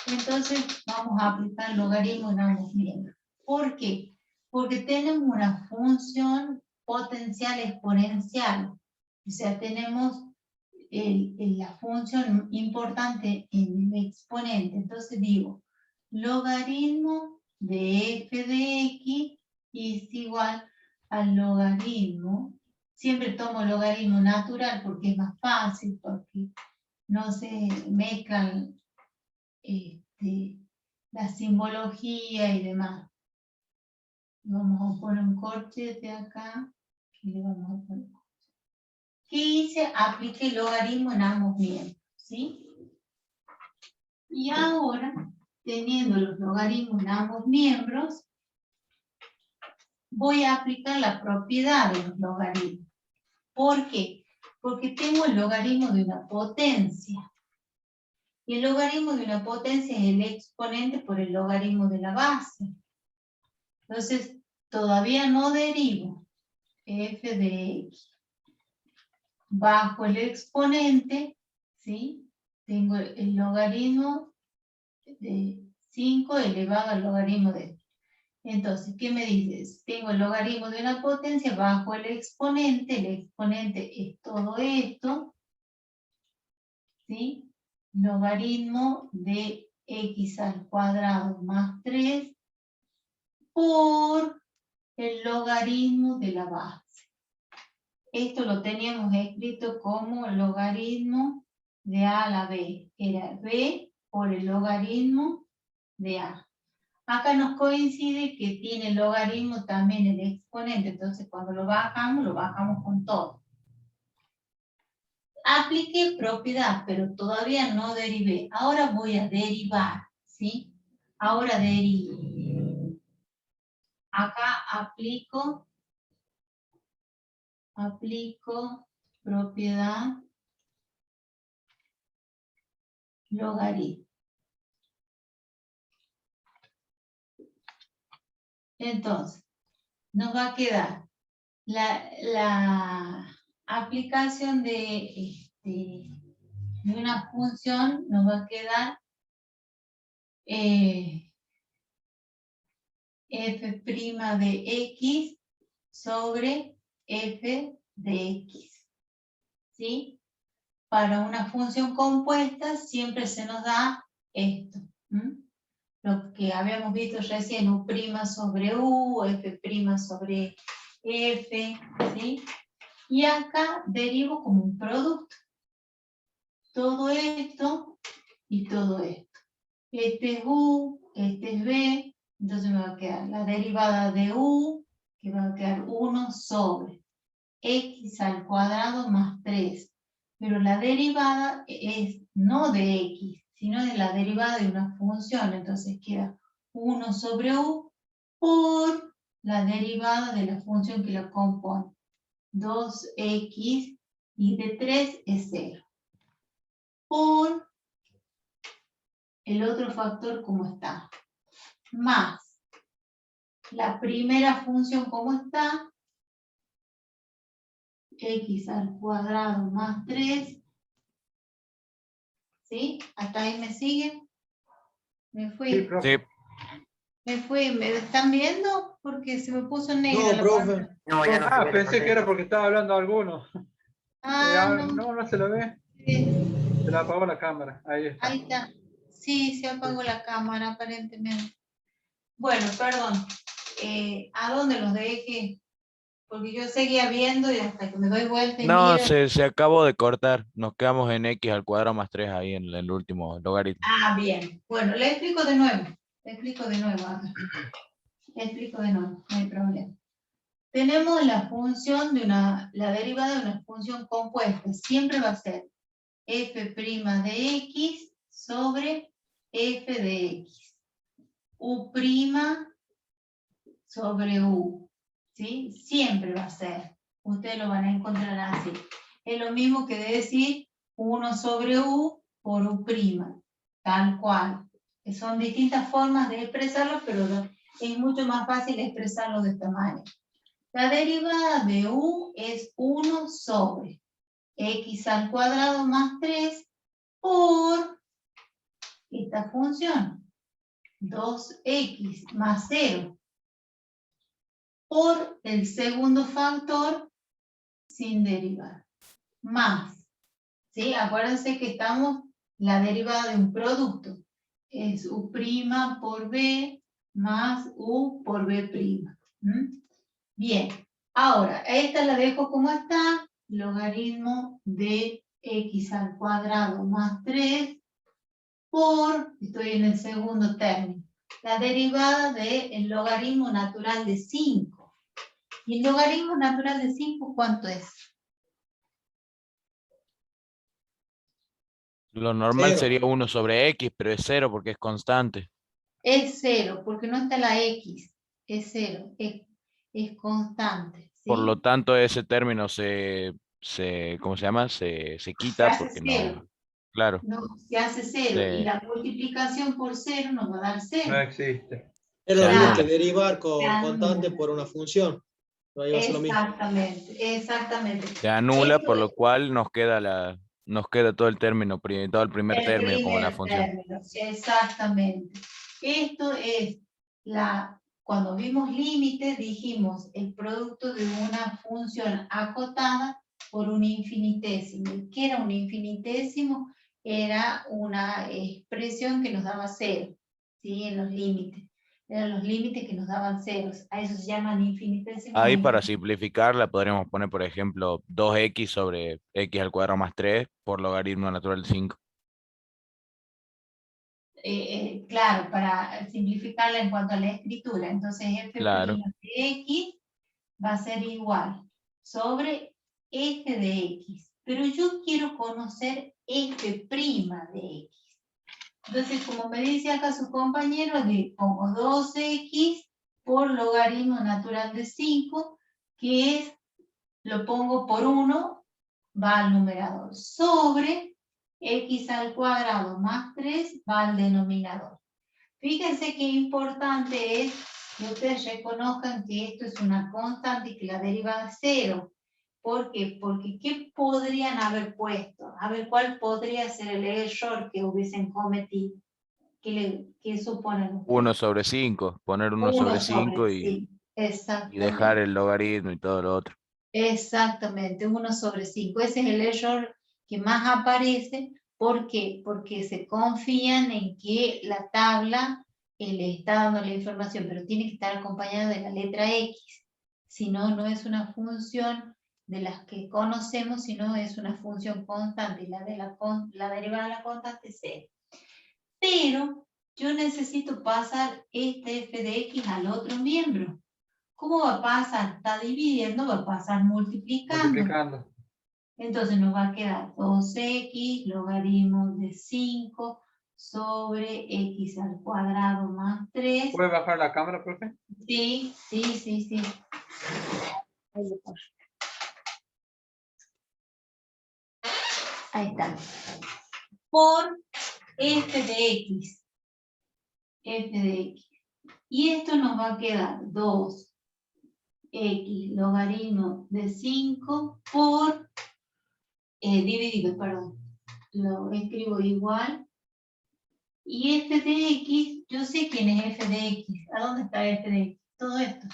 Entonces, vamos a aplicar logaritmo en ambos miembros. ¿Por qué? Porque tenemos una función potencial exponencial. O sea, tenemos la función importante en el exponente. Entonces digo, logaritmo de f de x es igual al logaritmo. Siempre tomo logaritmo natural porque es más fácil, porque no se mezclan la simbología y demás. Vamos a poner un corte de acá. Y le vamos a poner. ¿Qué hice? Apliqué logaritmo en ambos miembros, ¿sí? Y ahora, teniendo los logaritmos en ambos miembros, voy a aplicar la propiedad de los logaritmos. ¿Por qué? Porque tengo el logaritmo de una potencia. Y el logaritmo de una potencia es el exponente por el logaritmo de la base. Entonces, todavía no derivo f de x. Bajo el exponente, ¿sí? Tengo el logaritmo de 5 elevado al logaritmo de x. Entonces, ¿qué me dices? Tengo el logaritmo de una potencia bajo el exponente es todo esto, ¿sí? Logaritmo de x al cuadrado más 3 por el logaritmo de la base. Esto lo teníamos escrito como logaritmo de a a la b. Era b por el logaritmo de a. Acá nos coincide que tiene logaritmo también el exponente, entonces cuando lo bajamos con todo. Apliqué propiedad, pero todavía no derivé. Ahora voy a derivar, ¿sí? Ahora derivo. Acá aplico propiedad logaritmo. Entonces, nos va a quedar la aplicación de una función, nos va a quedar f' de x sobre f de x. ¿Sí? Para una función compuesta siempre se nos da esto. Lo que habíamos visto recién, u' sobre u, f' sobre f, ¿sí? Y acá derivo como un producto. Todo esto y todo esto. Este es u, este es b, entonces me va a quedar la derivada de u, que va a quedar 1 sobre x al cuadrado más 3. Pero la derivada es no de x, sino de la derivada de una función. Entonces queda 1 sobre u por la derivada de la función que lo compone. 2x y de 3 es 0. Por el otro factor como está. Más la primera función como está. X al cuadrado más 3. ¿Sí? ¿Hasta ahí me siguen? Me fui. Sí, profe. Sí, Me fui. ¿Me están viendo? Porque se me puso negro. No, la profe. pantalla. No, ya no se ve la Pensé que pantalla. era porque estaba hablando alguno. Ah, no. No se lo ve. Sí, Se le apagó la cámara. Ahí está. ahí está. Sí, se apagó la cámara aparentemente. Bueno, perdón. ¿A dónde los dejé? Porque yo seguía viendo y hasta que me doy vuelta y no, miro. se acabó de cortar. Nos quedamos en x al cuadrado más 3 ahí en el último logaritmo. Ah, bien. Bueno, le explico de nuevo. Le explico de nuevo. Le explico de nuevo, no hay problema. tenemos la función de la derivada de una función compuesta. Siempre va a ser f' de x sobre f de x. U' sobre u. ¿Sí? Siempre va a ser. Ustedes lo van a encontrar así. Es lo mismo que decir 1 sobre u por u'. Tal cual. Que son distintas formas de expresarlo, pero es mucho más fácil expresarlo de esta manera. La derivada de u es 1 sobre x al cuadrado más 3 por esta función, 2x más 0, por el segundo factor sin derivar, más, ¿sí? Acuérdense que estamos, la derivada de un producto es u' por b más u por b'. Bien, ahora, esta la dejo como está, logaritmo de x al cuadrado más 3 por, estoy en el segundo término, la derivada del logaritmo natural de 5. ¿Y el logaritmo natural de 5 cuánto es? Lo normal 0. sería 1 sobre x, pero es 0 porque es constante. Es 0, porque no está la x, es 0, es constante. ¿Sí? Por lo tanto, ese término ¿cómo se llama? Se Se quita hace porque 0. no, claro. No, se hace 0 y Se, la multiplicación por 0 nos va a dar 0. No existe. Pero se habría que anula. derivar con Se constante anula. por una función. No iba a ser lo mismo. Exactamente, exactamente. Se anula, Esto por lo es cual nos queda todo el término, todo el primer el término como la primer función. término, exactamente. Esto es cuando vimos límites, dijimos el producto de una función acotada por un infinitésimo. ¿Qué era un infinitésimo? Era una expresión que nos daba 0, ¿sí? En los límites. Eran los límites que nos daban ceros. A eso se llaman infinitesimos. Ahí para simplificarla podríamos poner, por ejemplo, 2x sobre x al cuadrado más 3 por logaritmo natural de 5. Claro, para simplificarla en cuanto a la escritura. Entonces, f' Claro. de x va a ser igual sobre f de x. Pero yo quiero conocer f' de x. Entonces, como me dice acá su compañero, le pongo 2x por logaritmo natural de 5, que es, lo pongo por 1, va al numerador, sobre x al cuadrado más 3 va al denominador. Fíjense qué importante es que ustedes reconozcan que esto es una constante y que la derivada es 0. ¿Por qué? Porque ¿qué podrían haber puesto? A ver, ¿cuál podría ser el error que hubiesen cometido? ¿Qué suponen ustedes? 1 sobre 5. Poner 1 1 sobre sobre 5 5. y dejar Exactamente. el logaritmo y todo lo otro. Exactamente, 1 sobre 5. Ese es el error que más aparece. ¿Por qué? Porque se confían en que la tabla le está dando la información, pero tiene que estar acompañada de la letra X. Si no, no es una función de las que conocemos, sino es una función constante. Y la derivada de la constante es 0. Pero yo necesito pasar este f de x al otro miembro. ¿Cómo va a pasar? Está dividiendo, va a pasar multiplicando. Multiplicando. Entonces nos va a quedar 2x logaritmo de 5 sobre x al cuadrado más 3. ¿Puede bajar la cámara, profe? Sí. Ahí lo pongo. Ahí está. Por f de x. Y esto nos va a quedar 2x logaritmo de 5 por dividido, perdón. Lo escribo igual. Y f de x, yo sé quién es f de x. ¿A dónde está f de x? Todo esto.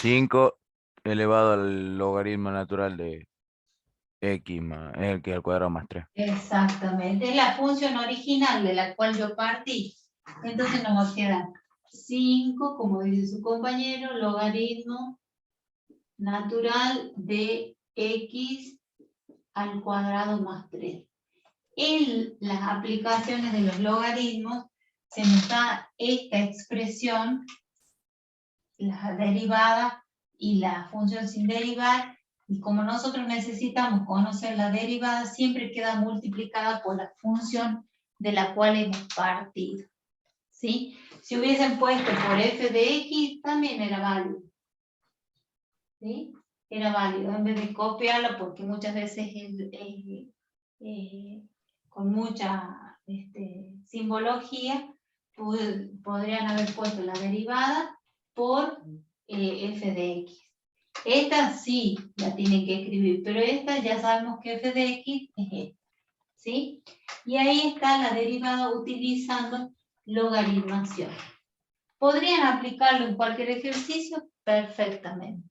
5 elevado al logaritmo natural de x más x al cuadrado más 3. Exactamente. Es la función original de la cual yo partí. Entonces nos va a quedar 5, como dice su compañero, logaritmo natural de x al cuadrado más 3. En las aplicaciones de los logaritmos se nos da esta expresión, la derivada y la función sin derivar, y como nosotros necesitamos conocer la derivada, siempre queda multiplicada por la función de la cual hemos partido, ¿sí? Si hubiesen puesto por f de x, también era válido, ¿sí? Era válido, en vez de copiarlo, porque muchas veces con mucha simbología, podrían haber puesto la derivada por f de x. Esta sí la tienen que escribir, pero esta ya sabemos que f de x es esta, ¿sí? Y ahí está la derivada utilizando logaritmación. ¿Podrían aplicarlo en cualquier ejercicio? Perfectamente.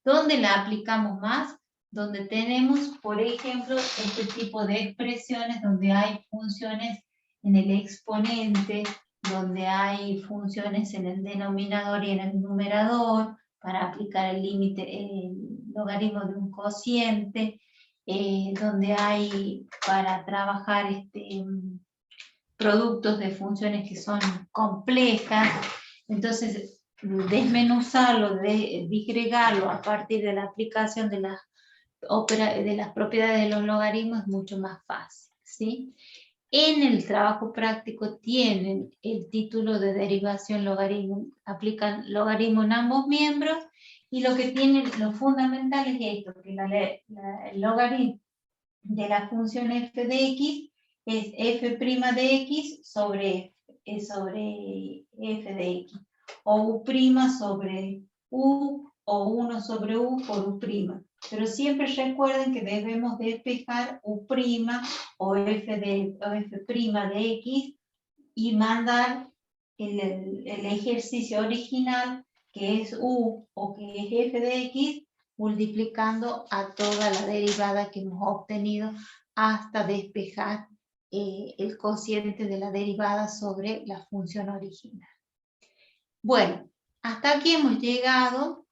¿Dónde la aplicamos más? Donde tenemos, por ejemplo, este tipo de expresiones donde hay funciones en el exponente, donde hay funciones en el denominador y en el numerador, para aplicar el límite, el logaritmo de un cociente, donde hay para trabajar productos de funciones que son complejas. Entonces, desmenuzarlo, disgregarlo a partir de la aplicación de las propiedades de los logaritmos es mucho más fácil, ¿sí? En el trabajo práctico tienen el título de derivación logaritmo, aplican logaritmo en ambos miembros, y lo que tienen, lo fundamental es esto, que el logaritmo de la función f de x es f' de x sobre f de x, o u' sobre u, o 1 sobre u por u'. Pero siempre recuerden que debemos despejar u' o f' de x y mandar el ejercicio original, que es u o que es f de x, multiplicando a toda la derivada que hemos obtenido hasta despejar el cociente de la derivada sobre la función original. Bueno, hasta aquí hemos llegado.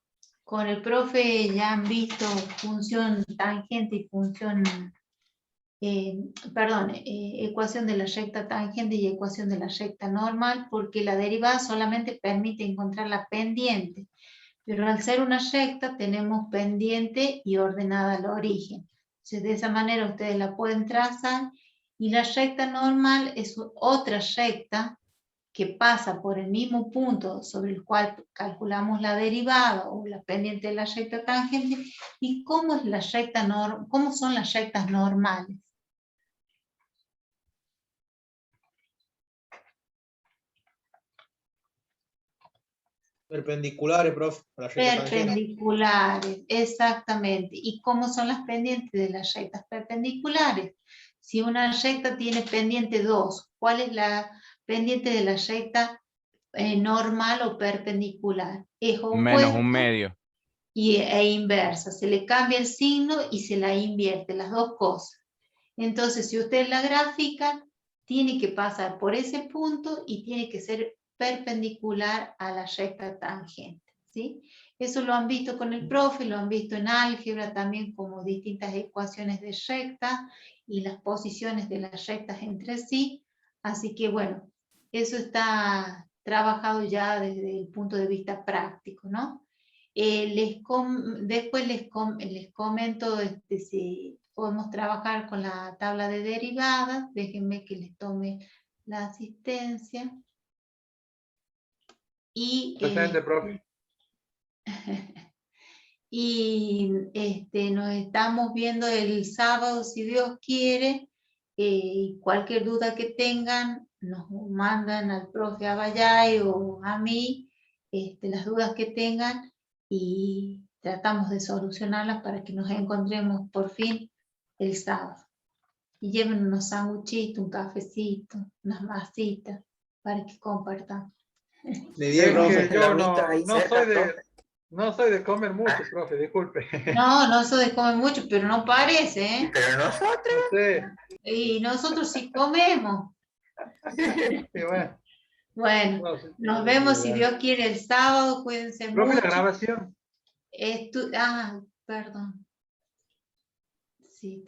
Con el profe ya han visto función tangente y función, ecuación de la recta tangente y ecuación de la recta normal, porque la derivada solamente permite encontrar la pendiente. Pero al ser una recta tenemos pendiente y ordenada al origen. Entonces de esa manera ustedes la pueden trazar, y la recta normal es otra recta que pasa por el mismo punto sobre el cual calculamos la derivada o la pendiente de la recta tangente. ¿Y cómo es la recta cómo son las rectas normales? Perpendiculares, profe. A la recta tangente. Perpendiculares, exactamente. ¿Y cómo son las pendientes de las rectas perpendiculares? Si una recta tiene pendiente 2, ¿cuál es la pendiente de la recta normal o perpendicular? Es opuesta menos un medio. e inversa. Se le cambia el signo y se la invierte, las dos cosas. Entonces, si usted la grafica, tiene que pasar por ese punto y tiene que ser perpendicular a la recta tangente, ¿sí? Eso lo han visto con el profe, lo han visto en álgebra también, como distintas ecuaciones de recta y las posiciones de las rectas entre sí. Así que bueno, eso está trabajado ya desde el punto de vista práctico, ¿no? Después les comento si podemos trabajar con la tabla de derivadas. Déjenme que les tome la asistencia. Y, Presente, profe. y nos estamos viendo el sábado, si Dios quiere. Cualquier duda que tengan, nos mandan al profe Abayay o a mí, las dudas que tengan, y tratamos de solucionarlas para que nos encontremos por fin el sábado. Y lleven unos sanguchitos, un cafecito, unas masitas, para que compartan. De 10, profe. Yo no soy de comer mucho, profe, disculpe. No soy de comer mucho, pero no parece, ¿eh? Pero nosotros. Sí, Y nosotros sí comemos. sí, bueno. Bueno, No, sí, nos vemos si bueno. Dios quiere el sábado. Cuídense Profe, mucho. la grabación. Perdón. Sí,